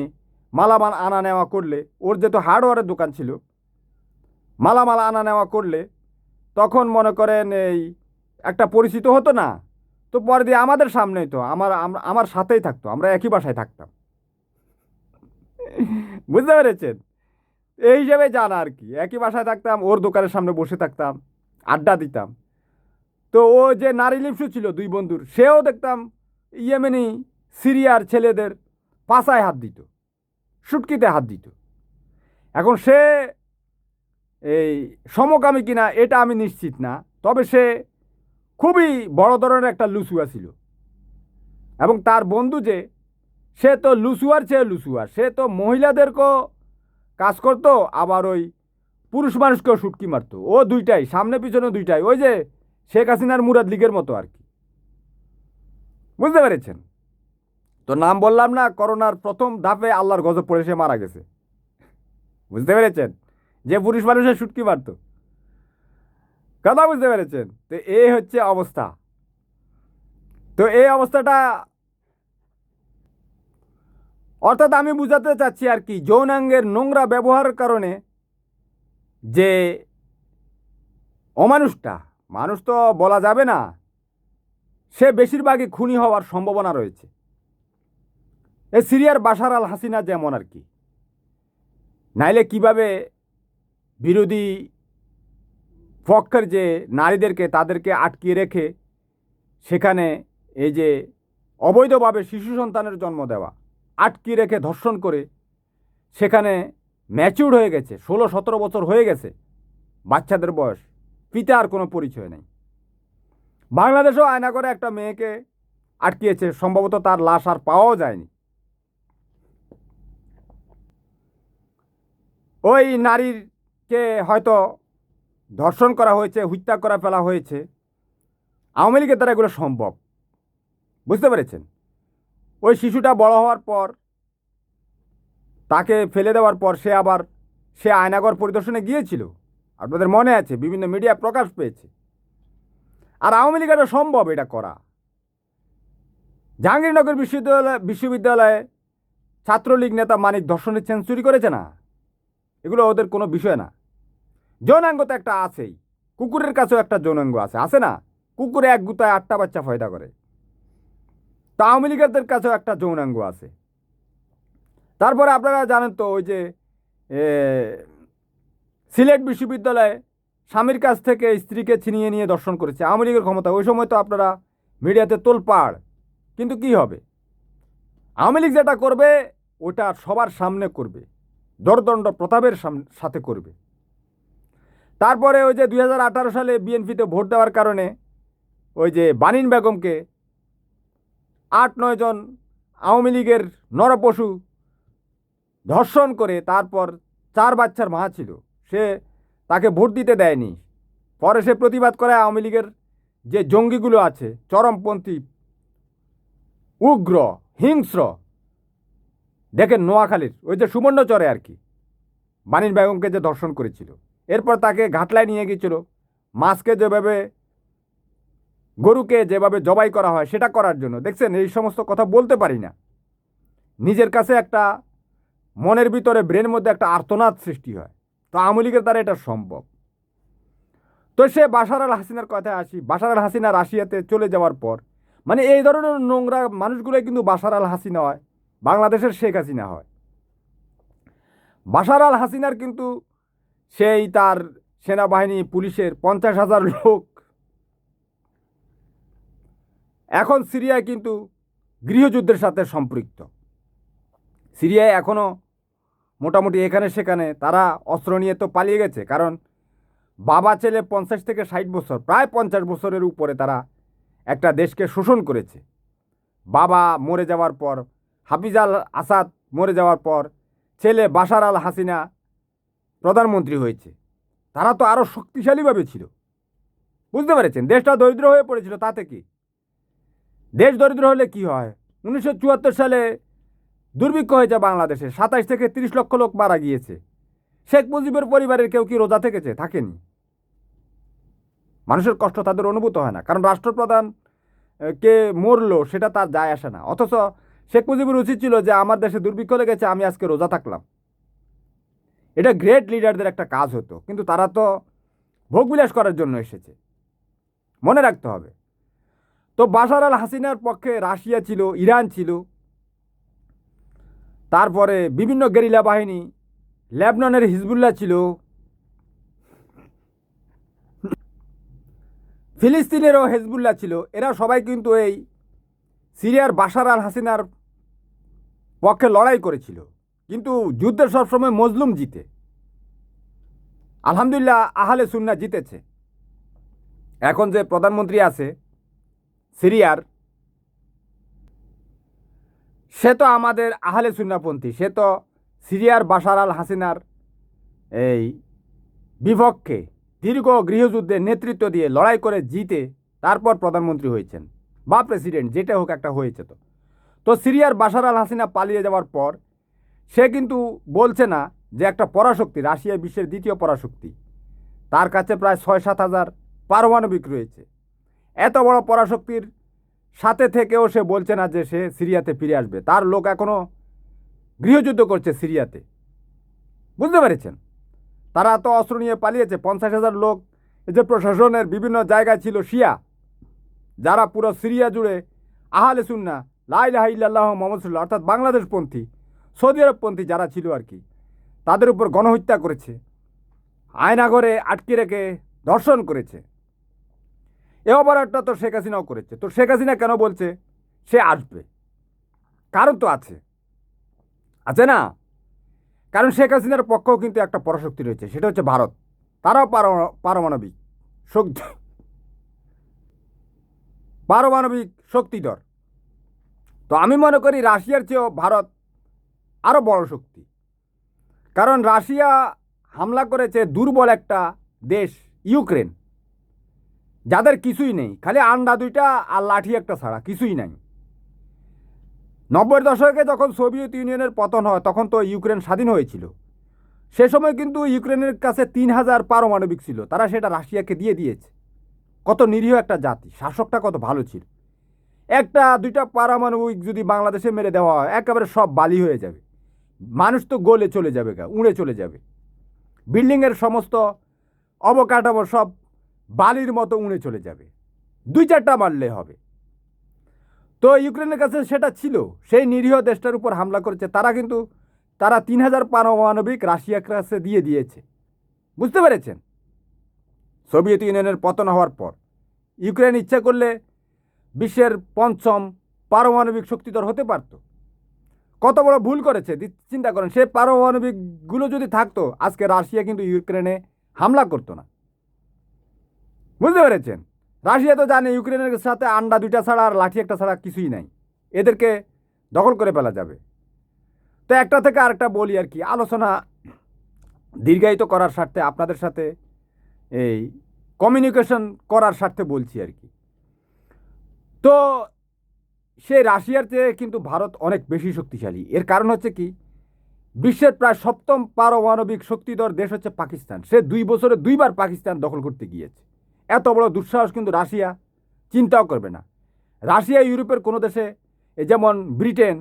মালামাল আনা নেওয়া করলে, ওর যেহেতু হার্ডওয়্যারের দোকান ছিল, মালামাল আনা নেওয়া করলে তখন মনে করেন এই একটা পরিচিত হতো না। তো পরে দিয়ে আমাদের সামনেই তো আমার সাথেই থাকতো, আমরা একই বাসায় থাকতাম। বুঝতে পেরেছেন? এই হিসেবে জানা আর কি, একই বাসায় থাকতাম, ওর দোকানের সামনে বসে থাকতাম, আড্ডা দিতাম। তো ও যে নারী লিপসু ছিল দুই বন্ধুর, সেও দেখতাম ইয়েমেনি সিরিয়ার ছেলেদের পাছায় হাত দিত, সুটকিতে হাত দিত। এখন সে এই সমকামী কিনা এটা আমি নিশ্চিত না, তবে সে খুবই বড় ধরনের একটা লুসুয়া ছিল। এবং তার বন্ধু যে, সে তো লুসুয়ার চেয়ে লুসুয়ার, সে তো মহিলাদেরকেও কাজ করতো, আবার ওই পুরুষ মানুষকেও সুটকি মারতো। ও দুইটাই, সামনে পিছনে দুইটাই, ওই যে শেখ হাসিনার মুরাদ লীগের মতো আর কি। বুঝতে পেরেছেন? তো নাম বললাম না, করোনার প্রথম ধাপে আল্লাহর গজব পড়ে সে মারা গেছে। বুঝতে পেরেছেন? যে পুরুষ মানুষের সুটকি মারতো। কথা বুঝতে পেরেছেন? তো এই হচ্ছে অবস্থা। তো এই অবস্থাটা, অর্থাৎ আমি বুঝাতে চাচ্ছি আর কি, যৌনাঙ্গের নোংরা ব্যবহারের কারণে যে অমানুষটা, মানুষ তো বলা যাবে না, সে বেশিরভাগই খুনি হওয়ার সম্ভাবনা রয়েছে। এই সিরিয়ার বাশার আল হাসিনা যেমন আর কি। নাইলে কিভাবে বিরোধী পক্ষের যে নারীদেরকে, তাদেরকে আটকিয়ে রেখে সেখানে এই যে অবৈধভাবে শিশু সন্তানের জন্ম দেওয়া, আটকিয়ে রেখে ধর্ষণ করে সেখানে ম্যাচিউর হয়ে গেছে, 16-17 বছর হয়ে গেছে বাচ্চাদের বয়স, পিতার কোনো পরিচয় নেই। বাংলাদেশেও আয়না করে একটা মেয়েকে আটকিয়েছে, সম্ভবত তার লাশ আর পাওয়াও যায়নি। ওই নারীকে হয়তো ধর্ষণ করা হয়েছে, হত্যা করা ফেলা হয়েছে। আওয়ামী লীগের দ্বারা এগুলো সম্ভব। বুঝতে পেরেছেন? ওই শিশুটা বড় হওয়ার পর, তাকে ফেলে দেওয়ার পর সে আয়নাগর পরিদর্শনে গিয়েছিল, আপনাদের মনে আছে, বিভিন্ন মিডিয়া প্রকাশ পেয়েছে। আর আওয়ামী লীগের সম্ভব এটা করা। জাহাঙ্গীরনগর বিশ্ববিদ্যালয়ে ছাত্রলীগ নেতা মানিক ধর্ষণের সেঞ্চুরি করেছে না, এগুলো ওদের কোনো বিষয় না। যৌনাঙ্গ তো একটা আছেই, কুকুরের কাছেও একটা যৌনাঙ্গ আছে না? কুকুরে এক গুতায় 8টা বাচ্চা ফয়দা করে। তা আওয়ামী লীগের কাছেও একটা যৌনাঙ্গ আছে। তারপরে আপনারা জানেন তো, ওই যে সিলেট বিশ্ববিদ্যালয়ে স্বামীর কাছ থেকে স্ত্রীকে ছিনিয়ে নিয়ে দর্শন করেছে আওয়ামী লীগের ক্ষমতা। ওই সময় তো আপনারা মিডিয়াতে তোলপাড়। কিন্তু কি হবে? আওয়ামী লীগ যেটা করবে ওটা সবার সামনে করবে, দরদণ্ড প্রতাপের সাথে করবে। তারপরে ওই যে 2018 সালে বিএনপিতে ভোট দেওয়ার কারণে ওই যে বানিন বেগমকে 8-9 জন আওয়ামী লীগের নরপশু ধর্ষণ করে, তারপর 4 বাচ্চার মা ছিল, সে তাকে ভোট দিতে দেয়নি। পরে সে প্রতিবাদ করে আওয়ামী লীগের যে জঙ্গিগুলো আছে, চরমপন্থী, উগ্র, হিংস্র, দেখেন নোয়াখালীর ওই যে সুবর্ণচরে আর কি, বানিন বেগমকে যে ধর্ষণ করেছিল, এরপর তাকে ঘাটলায় নিয়ে গিয়েছিল, মাছকে যেভাবে, গরুকে যেভাবে জবাই করা হয় সেটা করার জন্য। দেখছেন, এই সমস্ত কথা বলতে পারি না, নিজের কাছে একটা মনের ভিতরে, ব্রেনের মধ্যে একটা আর্তনাদ সৃষ্টি হয়। তো আওয়ামী লীগের দ্বারা এটা সম্ভব। তো সে বাশার আল হাসিনার কথায় আসি। বাশার আল হাসিনা রাশিয়াতে চলে যাওয়ার পর, মানে এই ধরনের নোংরা মানুষগুলোই কিন্তু বাশার আল হাসিনা হয়, বাংলাদেশের শেখ হাসিনা হয়। বাশার আল হাসিনার কিন্তু সেই তার সেনাবাহিনী, পুলিশের 50,000 লোক এখন সিরিয়ায় কিন্তু গৃহযুদ্ধের সাথে সম্পৃক্ত। সিরিয়ায় এখনও মোটামুটি এখানে সেখানে তারা অস্ত্র নিয়ে তো পালিয়ে গেছে, কারণ বাবা ছেলে 50 থেকে 60 বছর, প্রায় 50 বছরের উপরে তারা একটা দেশকে শোষণ করেছে। বাবা মরে যাওয়ার পর, হাফিজ আল আসাদ মরে যাওয়ার পর ছেলে বাশার আল হাসিনা প্রধানমন্ত্রী হয়েছে। তারা তো আরও শক্তিশালীভাবে ছিল। বুঝতে পেরেছেন? দেশটা দরিদ্র হয়ে পড়েছিল, তাতে কি? দেশ দরিদ্র হলে কি হয়? 1974 সালে দুর্ভিক্ষ হয়েছে বাংলাদেশে, 27 থেকে 30 লক্ষ লোক মারা গিয়েছে। শেখ মুজিবের পরিবারের কেউ কি রোজা থেকেছে? থাকেনি। মানুষের কষ্ট তাদের অনুভূত হয় না, কারণ রাষ্ট্রপ্রধান কে মরলো সেটা তার যায় আসে না। অথচ শেখ মুজিবের উচিত ছিল যে আমার দেশে দুর্ভিক্ষ লেগেছে, আমি আজকে রোজা থাকলাম। এটা গ্রেট লিডারদের একটা কাজ হতো, কিন্তু তারা তো ভোগবিলাস করার জন্য এসেছে, মনে রাখতে হবে। তো বাশার আল হাসিনার পক্ষে রাশিয়া ছিল, ইরান ছিল, তারপরে বিভিন্ন গেরিলা বাহিনী, লেবননের হিজবুল্লাহ ছিল, ফিলিস্তিনেরও হেজবুল্লাহ ছিল। এরা সবাই কিন্তু এই সিরিয়ার বাশার আল হাসিনার পক্ষে লড়াই করেছিল, কিন্তু যুদ্ধের সবসময় মজলুম জিতে। আলহামদুলিল্লাহ আহলে সুন্নাহ জিতেছে। এখন যে প্রধানমন্ত্রী আছে সিরিয়ার, সে তো আমাদের আহলে সুন্নাহপন্থী, সে তো সিরিয়ার বাশার আল হাসিনার এই বিপক্ষে দীর্ঘ গৃহযুদ্ধে নেতৃত্ব দিয়ে লড়াই করে জিতে তারপর প্রধানমন্ত্রী হয়েছেন বা প্রেসিডেন্ট, যেটা হোক একটা হয়েছে। তো তো সিরিয়ার বাশার আল হাসিনা পালিয়ে যাওয়ার পর সে কিন্তু বলছে না যে একটা পরাশক্তি, রাশিয়া বিশ্বের দ্বিতীয় পরাশক্তি, তার কাছে প্রায় 6-7 হাজার পারমাণবিক রয়েছে। এত বড় পরাশক্তির সাথে থেকেও সে বলছে না যে সে সিরিয়াতে ফিরে আসবে। তার লোক এখনও গৃহযুদ্ধ করছে সিরিয়াতে। বুঝতে পেরেছেন? তারা তো অস্ত্র নিয়ে পালিয়েছে। 50,000 লোক যে প্রশাসনের বিভিন্ন জায়গায় ছিল শিয়া, যারা পুরো সিরিয়া জুড়ে আহলে সুন্নাহ লা ইলাহা ইল্লাল্লাহ মুহাম্মাদুর রাসূলুল্লাহ অর্থাৎ বাংলাদেশপন্থী, সৌদি আরবপন্থী যারা ছিল আর কি, তাদের উপর গণহত্যা করেছে, আয়নাঘরে আটকে রেখে ধর্ষণ করেছে। এ অপরাধটা তো শেখ হাসিনাও করেছে। তো শেখ হাসিনা কেন বলছে সে আসবে? কারণ তো আছে, আছে না? কারণ শেখ হাসিনার পক্ষেও কিন্তু একটা পরাশক্তি রয়েছে, সেটা হচ্ছে ভারত। তারাও পারমাণবিক শক্তি, পারমাণবিক শক্তিধর। তো আমি মনে করি রাশিয়ার চেয়েও ভারত আরও বড় শক্তি। কারণ রাশিয়া হামলা করেছে দুর্বল একটা দেশ ইউক্রেন, যাদের কিছুই নেই, খালি আন্ডা দুইটা আর লাঠি একটা ছাড়া কিছুই নাই। 90-এর দশকে যখন সোভিয়েত ইউনিয়নের পতন হয় তখন তো ইউক্রেন স্বাধীন হয়েছিল। সে সময় কিন্তু ইউক্রেনের কাছে 3,000 পারমাণবিক ছিল, তারা সেটা রাশিয়াকে দিয়ে দিয়েছে। কত নিরীহ একটা জাতি, শাসকটা কত ভালো ছিল। একটা দুইটা পারমাণবিক যদি বাংলাদেশে মেরে দেওয়া হয় একেবারে সব বালি হয়ে যাবে, মানুষ তো গলে চলে যাবে, উড়ে চলে যাবে, বিল্ডিংয়ের সমস্ত অবকাঠামো সব বালির মতো উড়ে চলে যাবে। 2-4টা মারলে হবে। তো ইউক্রেনের কাছে সেটা ছিল, সেই নিরীহ দেশটার উপর হামলা করেছে। তারা 3,000 পারমাণবিক রাশিয়ার কাছে দিয়ে দিয়েছে। বুঝতে পেরেছেন? সোভিয়েত ইউনিয়নের পতন হওয়ার পর ইউক্রেন ইচ্ছা করলে বিশ্বের 5ম পারমাণবিক শক্তিধর হতে পারত। কত বড় ভুল করেছে চিন্তা করেন। সে পারমাণবিকগুলো যদি থাকতো আজকে রাশিয়া কিন্তু ইউক্রেনে হামলা করতো না। বুঝতে পেরেছেন? রাশিয়া তো জানে ইউক্রেনের সাথে আন্ডা দুইটা ছাড়া আর লাঠি একটা ছাড়া কিছুই নাই, এদেরকে দখল করে ফেলা যাবে। তো একটা থেকে আরেকটা বলি আর কি, আলোচনা দীর্ঘায়িত করার স্বার্থে আপনাদের সাথে এই কমিউনিকেশন করার স্বার্থে বলছি আর কি। তো সে রাশিয়ার চেয়ে কিন্তু ভারত অনেক বেশি শক্তিশালী। এর কারণ হচ্ছে কি, বিশ্বের প্রায় 7ম পারমাণবিক শক্তিধর দেশ হচ্ছে পাকিস্তান। সে 2 বছরে 2বার পাকিস্তান দখল করতে গিয়েছে। এত বড় দুঃসাহস কিন্তু রাশিয়া চিন্তাও করবে না। রাশিয়া ইউরোপের কোনো দেশে, যেমন ব্রিটেন,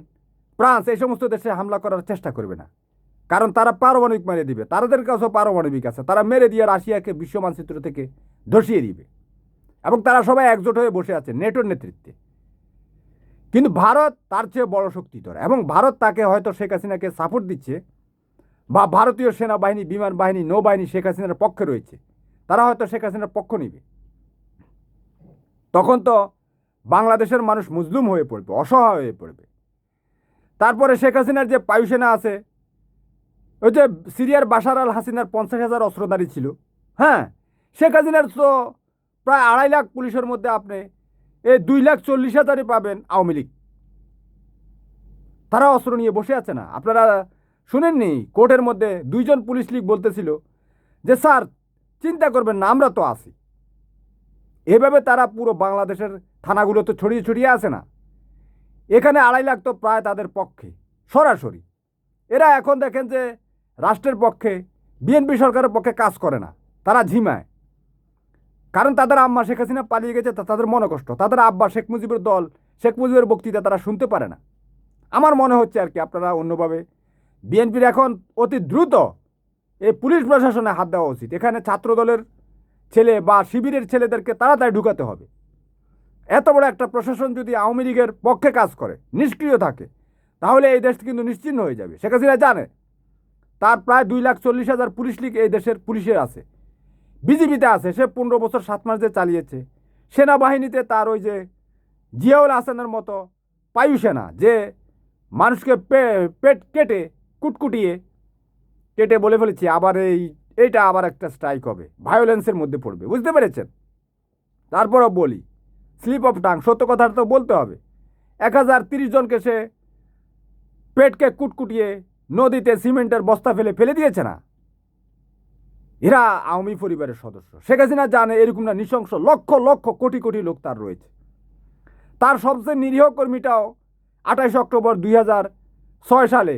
ফ্রান্স, এই সমস্ত দেশে হামলা করার চেষ্টা করবে না, কারণ তারা পারমাণবিক মেরে দিবে। তাদের কাছেও পারমাণবিক আছে, তারা মেরে দিয়ে রাশিয়াকে বিশ্ব মানচিত্র থেকে ধসিয়ে দিবে। এবং তারা সবাই একজোট হয়ে বসে আছে নেটোর নেতৃত্বে। কিন্তু ভারত তার চেয়ে বড় শক্তিধর, এবং ভারত তাকে হয়তো শেখ হাসিনাকে সাপোর্ট দিচ্ছে, বা ভারতীয় সেনাবাহিনী, বিমান বাহিনী, নৌবাহিনী শেখ হাসিনার পক্ষে রয়েছে, তারা হয়তো শেখ হাসিনার পক্ষ নিবে। তখন তো বাংলাদেশের মানুষ মজলুম হয়ে পড়বে, অসহায় হয়ে পড়বে। তারপরে শেখ হাসিনার যে বায়ুসেনা আছে, ওই যে সিরিয়ার বাশার আল হাসিনার 50,000 অস্ত্রধারী ছিল। হ্যাঁ, শেখ হাসিনার তো প্রায় 2.5 লাখ পুলিশের মধ্যে আপনি এই 2,40,000-ই পাবেন আওয়ামী লীগ। তারা অস্ত্র নিয়ে বসে আছে না? আপনারা শুনেননি কোর্টের মধ্যে 2জন পুলিশ লীগ বলতেছিল যে স্যার চিন্তা করবেন না, আমরা তো আছি। এভাবে তারা পুরো বাংলাদেশের থানাগুলো তো ছড়িয়ে ছড়িয়ে আসে না। এখানে 2.5 লাখ তো প্রায় তাদের পক্ষে সরাসরি। এরা এখন দেখেন যে রাষ্ট্রের পক্ষে, বিএনপি সরকারের পক্ষে কাজ করে না, তারা ঝিমায়। কারণ তাদের আম্মা শেখ হাসিনা পালিয়ে গেছে, তাদের মনে কষ্ট। তাদের আব্বা শেখ মুজিবের দল, শেখ মুজিবের বক্তৃতা তারা শুনতে পারে না। আমার মনে হচ্ছে আর কি আপনারা অন্যভাবে, বিএনপির এখন অতি দ্রুত এই পুলিশ প্রশাসনে হাত দেওয়া উচিত। এখানে ছাত্রদলের ছেলে বা শিবিরের ছেলেদেরকে তাড়াতাড়ি ঢুকাতে হবে। এত বড় একটা প্রশাসন যদি আওয়ামী লীগের পক্ষে কাজ করে, নিষ্ক্রিয় থাকে, তাহলে এই দেশ কিন্তু নিশ্চিহ্ন হয়ে যাবে। শেখ হাসিনা জানে তার প্রায় 2,40,000 পুলিশ লীগ এই দেশের পুলিশের আছে, বিজিবিতে আছে। সে 15 বছর 7 মাস যে চালিয়েছে। সেনাবাহিনীতে তার ওই যে জিয়াউল হাসানের মতো পায়ু সেনা, যে মানুষকে পেট কেটে কুটকুটিয়ে কেটে বলে ফেলেছি আবার এইটা আবার একটা স্ট্রাইক হবে, ভায়োলেন্সের মধ্যে পড়বে, বুঝতে পেরেছেন? তারপরও বলি, স্লিপ অফ টাং, সত্য কথাটা তো বলতে হবে। 1030 জনকে সে পেটকে কুটকুটিয়ে নদীতে সিমেন্টের বস্তা ফেলে ফেলে দিয়েছে না? এরা আওয়ামী পরিবারের সদস্য। শেখ হাসিনা জানে এরকম না, নৃশংস লক্ষ লক্ষ কোটি কোটি লোক তার রয়েছে। তার সবচেয়ে নিরীহ কর্মীটাও 28 অক্টোবর 2006 সালে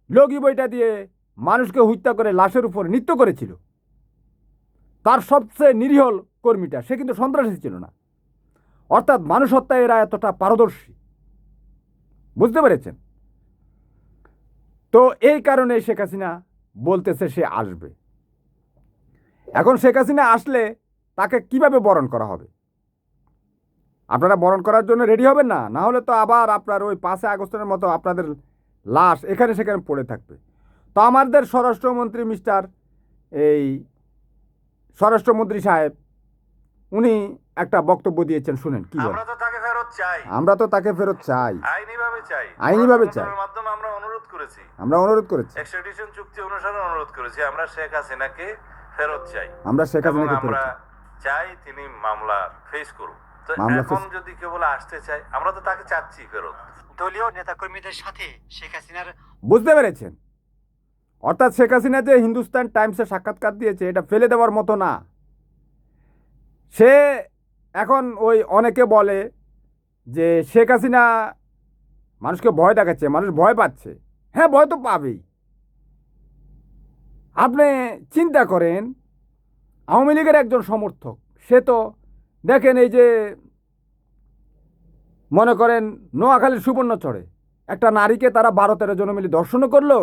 লগি বইটা দিয়ে মানুষকে হত্যা করে লাশের উপর নৃত্য করেছিল। তার সবচেয়ে নিরীহ কর্মীটা, সে কিন্তু সন্ত্রাসী ছিল না। অর্থাৎ মানুষ হত্যায় এরা এতটা পারদর্শী, বুঝতে পেরেছেন? তো এই কারণে শেখ হাসিনা বলতেছে সে আসবে। এখন শেখ হাসিনা আসলে তাকে কিভাবে বরণ করা হবে? আপনারা বরণ করার জন্য রেডি হবেন না? না হলে তো আবার আপনার ওই 5 আগস্টের মতো আপনাদের লাশ এখানে সেখানে পড়ে থাকবে। তো আমাদের স্বরাষ্ট্রমন্ত্রী স্বরাষ্ট্রমন্ত্রী সাহেব, উনি একটা বক্তব্য দিয়েছেন, শুনেন কি বলেন। আমরা তো তাকে ফেরত চাই, আইনিভাবে চাই। মাধ্যমে আমরা অনুরোধ করেছি এক্সট্রাডিশন চুক্তি অনুসারে অনুরোধ করেছি। আমরা শেখ হাসিনাকে ফেরত চাই। আমরা চাই তিনি মামলা ফেস করুন। তো এখন যদি কেবল আসতে চাই, আমরা তো তাকে চাচ্ছি ফেরত। দলীয় নেতাকর্মীদের সাথে শেখ হাসিনার, বুঝতে পেরেছেন? অর্থাৎ শেখ হাসিনা যে হিন্দুস্তান টাইমসে সাক্ষাৎকার দিয়েছে, এটা ফেলে দেওয়ার মতো না। সে এখন ওই অনেকে বলে যে শেখ হাসিনা মানুষকে ভয় দেখাচ্ছে, মানুষ ভয় পাচ্ছে। হ্যাঁ, ভয় তো পাবেই। আপনি চিন্তা করেন, আওয়ামী লীগের একজন সমর্থক, সে তো দেখেন এই যে মনে করেন নোয়াখালীর সুবর্ণচরে একটা নারীকে তারা 12-13 জন মিলে ধর্ষণও করলো।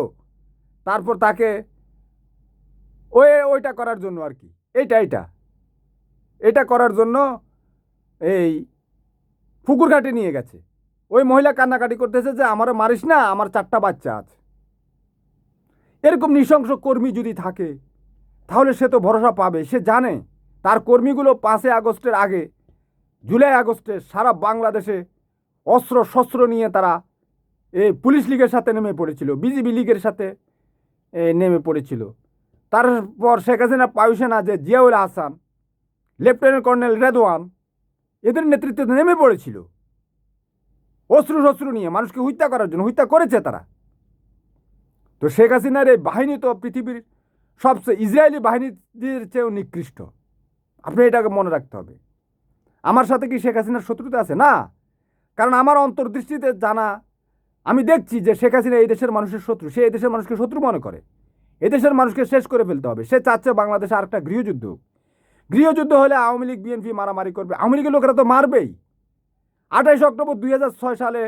তারপর তাকে ওইটা করার জন্য আর কি, এটা করার জন্য এই পুকুরঘাটে নিয়ে গেছে। ওই মহিলা কান্নাকাটি করতেছে যে আমারও মারিস না, আমার 4টা বাচ্চা আছে। এরকম নৃশংস কর্মী যদি থাকে, তাহলে সে তো ভরসা পাবে। সে জানে তার কর্মীগুলো 5 আগস্টের আগে, জুলাই আগস্টে সারা বাংলাদেশে অস্ত্র শস্ত্র নিয়ে তারা এই পুলিশ লীগের সাথে নেমে পড়েছিল, বিজিবি লীগের সাথে নেমে পড়েছিল। তারপর শেখ হাসিনা পায়ু সেনা যে জিয়াউল হাসান, লেফটেন্যান্ট কর্নেল রেদওয়ান, এদের নেতৃত্বে নেমে পড়েছিল অস্ত্র শস্ত্র নিয়ে মানুষকে হত্যা করার জন্য। হত্যা করেছে তারা। তো শেখ হাসিনার এই বাহিনী তো পৃথিবীর সবচেয়ে ইসরায়েলি বাহিনীর চেয়েও নিকৃষ্ট। আপনি এটাকে মনে রাখতে হবে। আমার সাথে কি শেখ হাসিনার শত্রুতা আছে? না। কারণ আমার অন্তর্দৃষ্টিতে জানা, আমি দেখছি যে শেখ হাসিনা এই দেশের মানুষের শত্রু। সে এই দেশের মানুষকে শত্রু মনে করে। এদেশের মানুষকে শেষ করে ফেলতে হবে। সে চাচ্ছে বাংলাদেশে আরেকটা গৃহযুদ্ধ। গৃহযুদ্ধ হলে আওয়ামী লীগ বিএনপি মারামারি করবে। আওয়ামী লীগের লোকেরা তো মারবেই। 28 অক্টোবর 2006 সালে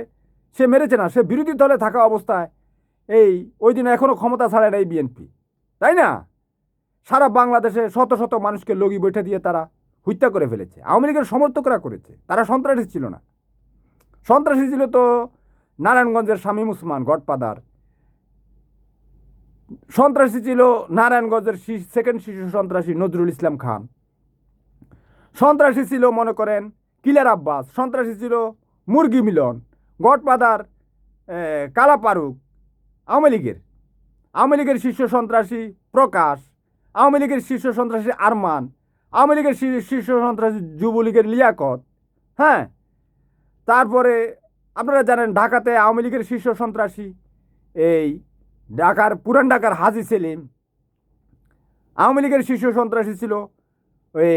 সে মেরেছে না? সে বিরোধী দলে থাকা অবস্থায় ওই দিন এখনও ক্ষমতা ছাড়ে নাই বিএনপি, তাই না? সারা বাংলাদেশে শত শত মানুষকে লগি বৈঠা দিয়ে তারা হত্যা করে ফেলেছে। আওয়ামী লীগের সমর্থকরা করেছে। তারা সন্ত্রাসী ছিল না। সন্ত্রাসী ছিল তো নারায়ণগঞ্জের শামীম উসমান গডফাদার। সন্ত্রাসী ছিল নারায়ণগঞ্জের সেকেন্ড শিশু সন্ত্রাসী নজরুল ইসলাম খান। সন্ত্রাসী ছিল মনে করেন কিলার আব্বাস। সন্ত্রাসী ছিল মুরগি মিলন। গডফাদার কালা ফারুক আওয়ামী লীগের শীর্ষ সন্ত্রাসী প্রকাশ। আওয়ামী লীগের শীর্ষ সন্ত্রাসী আরমান। আওয়ামী লীগের শীর্ষ সন্ত্রাসী যুবলীগের লিয়াকত। হ্যাঁ, তারপরে আপনারা জানেন ঢাকাতে আওয়ামী লীগের শীর্ষ সন্ত্রাসী পুরান ঢাকার হাজী সেলিম। আওয়ামী লীগের শীর্ষ সন্ত্রাসী ছিল ওই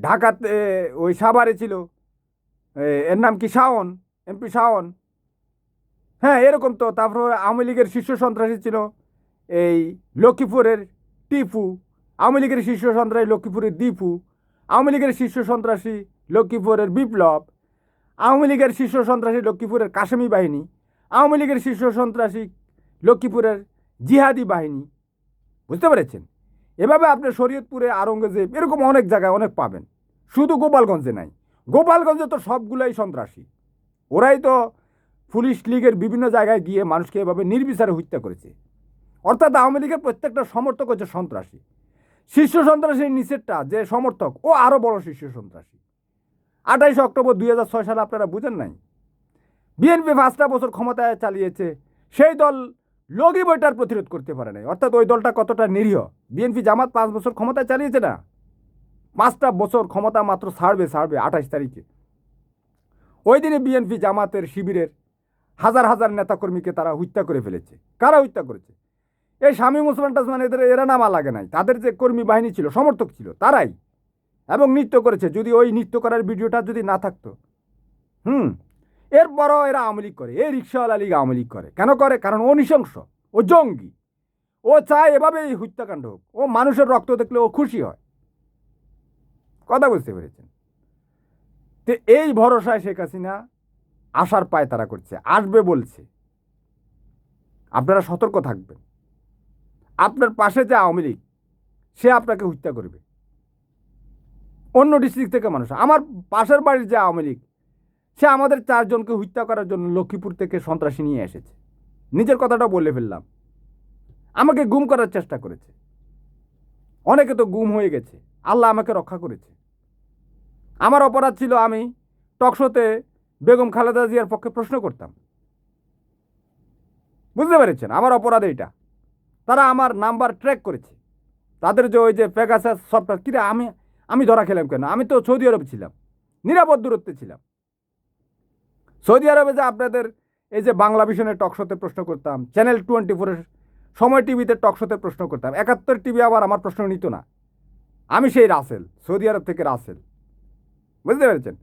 ঢাকাতে ওই সাভারে ছিল, এর নাম কি শাওন, এমপি শাওন। হ্যাঁ এরকম তো। তারপর আওয়ামী লীগের শীর্ষ সন্ত্রাসী ছিল এই লক্ষ্মীপুরের টিপু, আওয়ামী লীগের শীর্ষ সন্ত্রাসী লক্ষ্মীপুরের দীপু, আওয়ামী লীগের শীর্ষ সন্ত্রাসী লক্ষ্মীপুরের বিপ্লব, আওয়ামী লীগের শীর্ষ সন্ত্রাসী লক্ষ্মীপুরের কাশ্মী বাহিনী, আওয়ামী লীগের শীর্ষ সন্ত্রাসী লক্ষ্মীপুরের জিহাদি বাহিনী। বুঝতে পেরেছেন? এভাবে আপনি শরীয়তপুরে, আওরঙ্গজেব, এরকম অনেক জায়গায় অনেক পাবেন। শুধু গোপালগঞ্জে নাই। গোপালগঞ্জে তো সবগুলাই সন্ত্রাসী। ওরাই তো পুলিশ লীগের বিভিন্ন জায়গায় গিয়ে মানুষকে এভাবে নির্বিচারে হত্যা করেছে। অর্থাৎ আওয়ামী লীগের প্রত্যেকটা সমর্থক হচ্ছে সন্ত্রাসী। শীর্ষ সন্ত্রাসীর নিচেরটা যে সমর্থক, ও আরও বড় শীর্ষ সন্ত্রাসী। 28 অক্টোবর 2006 সালে আপনারা বুঝেন নাই? বিএনপি 5টা বছর ক্ষমতায় চালিয়েছে, সেই দল লগি বইটার প্রতিরোধ করতে পারে নাই। অর্থাৎ ওই দলটা কতটা নিরীহ। বিএনপি জামাত 5 বছর ক্ষমতায় চালিয়েছে না, 5টা বছর ক্ষমতা মাত্র ছাড়বে 28 তারিখে। ওই দিনে বিএনপি জামাতের শিবিরের হাজার হাজার নেতাকর্মীকে তারা হত্যা করে ফেলেছে। কারা হত্যা করেছে? এই শামীম ওসমান টাসমান, এরা নামা লাগে নাই, তাদের যে কর্মী বাহিনী ছিল, সমর্থক ছিল, তারাই। এবং নৃত্য করেছে। যদি ওই নৃত্য করার ভিডিওটা যদি না থাকতো, এরপরও এরা আওয়ামী লীগ করে। এই রিক্সাওয়ালা লীগ আওয়ামী লীগ করে। কেন করে? কারণ ও নৃশংস, ও জঙ্গি, ও চায় এভাবেই হত্যাকাণ্ড হোক। ও মানুষের রক্ত দেখলে ও খুশি হয়। কথা বুঝতে পেরেছেন? তো এই ভরসায় শেখ হাসিনা আসার পায় তারা করছে, আসবে বলছে। আপনারা সতর্ক থাকবেন। আপনার পাশে যে আওয়ামী লীগ, সে আপনাকে হত্যা করবে। অন্য ডিস্ট্রিক্ট থেকে মানুষ, আমার পাশের বাড়ির যে আওয়ামী লীগ, সে আমাদের 4 জনকে হত্যা করার জন্য লক্ষ্মীপুর থেকে সন্ত্রাসী নিয়ে এসেছে। নিজের কথাটা বলে ফেললাম। আমাকে গুম করার চেষ্টা করেছে। অনেকে তো গুম হয়ে গেছে, আল্লাহ আমাকে রক্ষা করেছে। আমার অপরাধ ছিল, আমি টকশোতে বেগম খালেদা জিয়ার পক্ষে প্রশ্ন করতাম। বুঝতে পেরেছেন? আমার অপরাধ এইটা। তারা আমার নাম্বার ট্র্যাক করেছে। তাদের যে ওই যে পেগাসাস সফটওয়্যার, কিরে আমি ধরা খেলাম কেন? আমি তো সৌদি আরবে ছিলাম, নিরাপদ দূরত্বে ছিলাম। সৌদি আরবে যে আপনাদের এই যে বাংলা ভিশনের টকশোতে প্রশ্ন করতাম, চ্যানেল 24-এর সময় টিভিতে টকশোতে প্রশ্ন করতাম, 71 টিভি আবার আমার প্রশ্ন নিত না। আমি সেই রাসেল, সৌদি আরব থেকে রাসেল। বুঝতে পেরেছেন?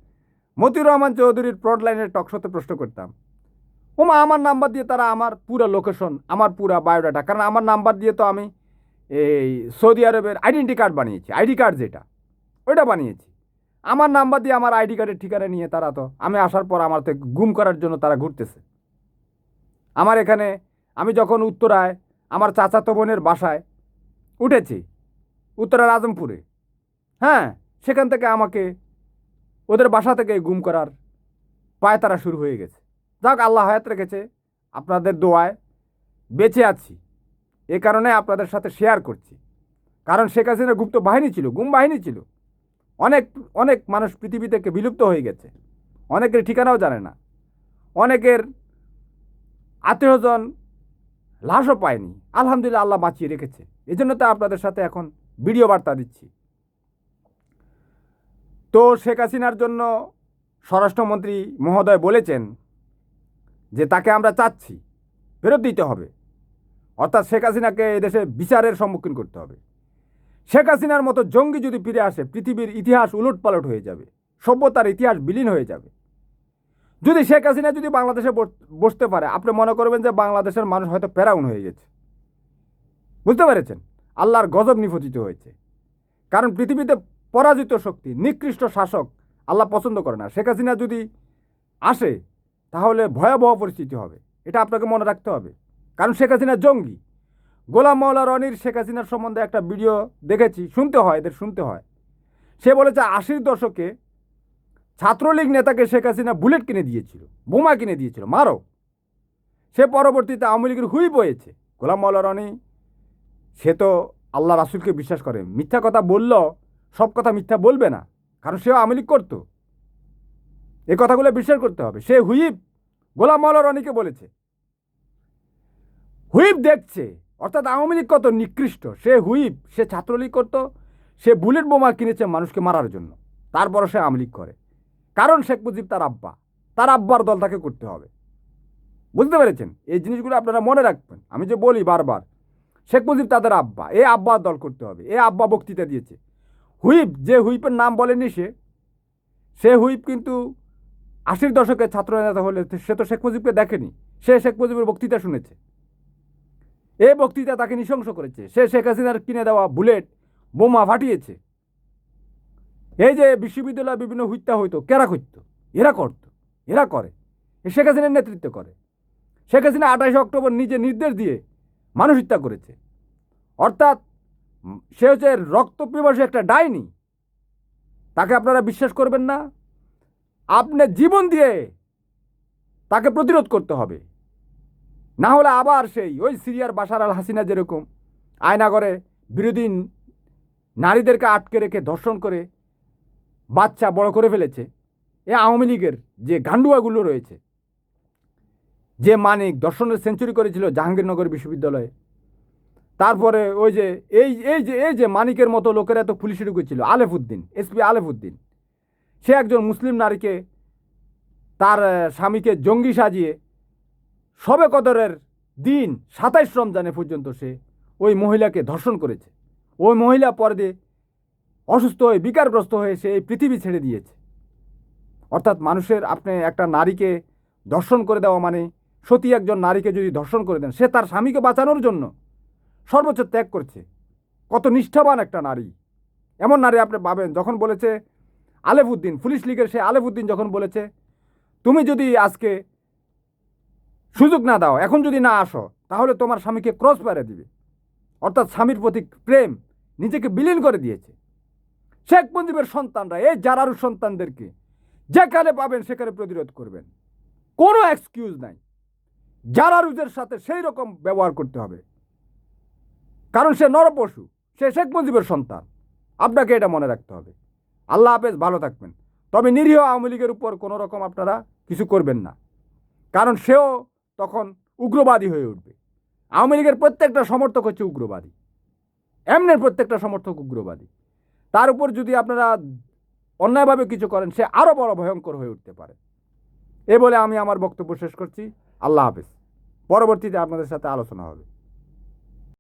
মতিউর রহমান চৌধুরীর ফ্রন্ট লাইনের টকশোতে প্রশ্ন করতাম। আমার নাম্বার দিয়ে তারা আমার পুরো লোকেশন, আমার পুরো বায়োডাটা, কারণ আমার নাম্বার দিয়ে তো আমি এই সৌদি আরবের আইডেন্টি কার্ড বানিয়েছি, আইডি কার্ড যেটা, ওইটা বানিয়েছি। আমার নাম্বার দিয়ে আমার আইডি কার্ডের ঠিকানা নিয়ে তারা তো আমি আসার পর আমার থেকে গুম করার জন্য তারা ঘুরতেছে। আমার এখানে, আমি যখন উত্তরায় আমার চাচাতো বোনের বাসায় উঠেছি, উত্তরার আজমপুরে, হ্যাঁ, সেখান থেকে আমাকে ওদের বাসা থেকে গুম করার পায়তারা শুরু হয়ে গেছে। যাক, আল্লাহ হায়াত রেখেছে, আপনাদের দোয়ায় বেঁচে আছি। এ কারণে আপনাদের সাথে শেয়ার করছি। কারণ শেখ হাসিনার গুপ্ত বাহিনী ছিল, গুম বাহিনী ছিল। অনেক অনেক মানুষ পৃথিবী থেকে বিলুপ্ত হয়ে গেছে, অনেকের ঠিকানাও জানে না, অনেকের আত্মীয়জন লাশও পায়নি। আলহামদুলিল্লাহ, আল্লাহ বাঁচিয়ে রেখেছে। এই জন্য তো আপনাদের সাথে এখন ভিডিও বার্তা দিচ্ছি। তো শেখ হাসিনার জন্য স্বরাষ্ট্রমন্ত্রী মহোদয় বলেছেন যে তাকে আমরা চাচ্ছি, ফেরত দিতে হবে। অর্থাৎ শেখ হাসিনাকে এদেশে বিচারের সম্মুখীন করতে হবে। শেখ হাসিনার মতো জঙ্গি যদি ফিরে আসে, পৃথিবীর ইতিহাস উলটপালট হয়ে যাবে, সভ্যতার ইতিহাস বিলীন হয়ে যাবে। যদি শেখ হাসিনা যদি বাংলাদেশে বসতে পারে, আপনি মনে করবেন যে বাংলাদেশের মানুষ হয়তো ফেরাউন হয়ে গেছে। বুঝতে পেরেছেন? আল্লাহর গজব নিপতিত হয়েছে। কারণ পৃথিবীতে পরাজিত শক্তি, নিকৃষ্ট শাসক আল্লাহ পছন্দ করে না। শেখ হাসিনা যদি আসে, তাহলে ভয়াবহ পরিস্থিতি হবে। এটা আপনাকে মনে রাখতে হবে। কারণ শেখ হাসিনা জঙ্গি। গোলাম মাওলা রনির শেখ হাসিনার সম্বন্ধে একটা ভিডিও দেখেছি, শুনতে হয়, এদের শুনতে হয়। সে বলেছে 80-র দশকে ছাত্রলীগ নেতাকে শেখ হাসিনা বুলেট কিনে দিয়েছিল, বোমা কিনে দিয়েছিল, মারো। সে পরবর্তীতে আওয়ামী লীগের হুইপ হয়েছে। গোলাম মাওলা রনি, সে তো আল্লাহ রাসুলকে বিশ্বাস করে। মিথ্যা কথা বলল, সব কথা মিথ্যা বলবে না, কারণ সেও আওয়ামী লীগ করতো। এই কথাগুলো বিশ্বাস করতে হবে। সে হুইপ গোলাম মাওলা রনিকে বলেছে, হুইপ দেখছে। অর্থাৎ আওয়ামী লীগ কত নিকৃষ্ট, সে হুইপ, সে ছাত্রলীগ করতো, সে বুলেট বোমা কিনেছে মানুষকে মারার জন্য। তারপরও সে আওয়ামী লীগ করে। কারণ শেখ মুজিব তার আব্বা, তার আব্বার দল তাকে করতে হবে। বুঝতে পেরেছেন? এই জিনিসগুলো আপনারা মনে রাখবেন। আমি যে বলি বারবার, শেখ মুজিব তাদের আব্বা, এ আব্বার দল করতে হবে। এ আব্বা বক্তৃতা দিয়েছে, হুইপ, যে হুইপের নাম বলেনি সে হুইপ কিন্তু 80-র দশকের ছাত্র নেতা হলে সে তো শেখ মুজিবকে দেখেনি, সে শেখ মুজিবের বক্তৃতা শুনেছে। এই বক্তৃতা তাকে নৃশংস করেছে। সে শেখ হাসিনার কিনে দেওয়া বুলেট বোমা ফাটিয়েছে। এই যে বিশ্ববিদ্যালয়ে বিভিন্ন হত্যা হইতো, কেরা করতো? এরা করতো, এরা করে, শেখ হাসিনার নেতৃত্ব করে। শেখ হাসিনা 28 অক্টোবর নিজে নির্দেশ দিয়ে মানুষ হত্যা করেছে। অর্থাৎ সে হচ্ছে রক্ত পিপাসু একটা ডাইনি। তাকে আপনারা বিশ্বাস করবেন না। আপনি জীবন দিয়ে তাকে প্রতিরোধ করতে হবে, না হলে আবার সেই ওই সিরিয়ার বাশার আল হাসিনা যেরকম আয়নাগরে বিরোধী নারীদেরকে আটকে রেখে ধর্ষণ করে বাচ্চা বড় করে ফেলেছে। এ আওয়ামী লীগের যে গান্ডুয়াগুলো রয়েছে, যে মানিক দর্শনের সেঞ্চুরি করেছিল জাহাঙ্গীরনগর বিশ্ববিদ্যালয়ে, তারপরে ওই যে এই যে মানিকের মতো লোকেরা তো পুলিশে ঢুকেছিল, আলেফুদ্দিন, এসপি আলেফুদ্দিন, সে একজন মুসলিম নারীকে, তার স্বামীকে জঙ্গি সাজিয়ে শবে কদরের দিন 27 রমজানে পর্যন্ত সে ওই মহিলাকে ধর্ষণ করেছে। ওই মহিলা পরে অসুস্থ হয়ে বিকারগ্রস্ত হয়ে সে এই পৃথিবী ছেড়ে দিয়েছে। অর্থাৎ মানুষের, আপনি একটা নারীকে ধর্ষণ করে দেওয়া মানে, সতী একজন নারীকে যদি ধর্ষণ করে দেন, সে তার স্বামীকে বাঁচানোর জন্য সর্বোচ্চ ত্যাগ করছে। কত নিষ্ঠাবান একটা নারী। এমন নারী আপনি পাবেন। যখন বলেছে আলেফুদ্দিন, পুলিশ লীগের সে আলেফুদ্দিন যখন বলেছে, তুমি যদি আজকে সুযোগ না দাও, এখন যদি না আসো, তাহলে তোমার স্বামীকে ক্রস মেরে দিবে। অর্থাৎ স্বামীর প্রতি প্রেম নিজেকে বিলীন করে দিয়েছে। শেখ মুজিবের সন্তানরা এই জারারু সন্তানদেরকে যেখানে পাবেন সেখানে প্রতিরোধ করবেন, কোনো এক্সকিউজ নাই। জারারুদের সাথে সেই রকম ব্যবহার করতে হবে, কারণ সে নরপশু, সে শেখ মুজিবের সন্তান। আপনাকে এটা মনে রাখতে হবে। আল্লাহ হাফেজ, ভালো থাকবেন। তবে নিরীহ আওয়ামী লীগের উপর কোনো রকম আপনারা কিছু করবেন না, কারণ সেও তখন উগ্রবাদী হয়ে উঠবে। আওয়ামী লীগের প্রত্যেকটা সমর্থক হচ্ছে উগ্রবাদী, এমনের প্রত্যেকটা সমর্থক উগ্রবাদী। তার উপর যদি আপনারা অন্যায়ভাবে কিছু করেন, সে আরও বড় ভয়ঙ্কর হয়ে উঠতে পারে। এ বলে আমি আমার বক্তব্য শেষ করছি। আল্লাহ হাফেজ। পরবর্তীতে আপনাদের সাথে আলোচনা হবে।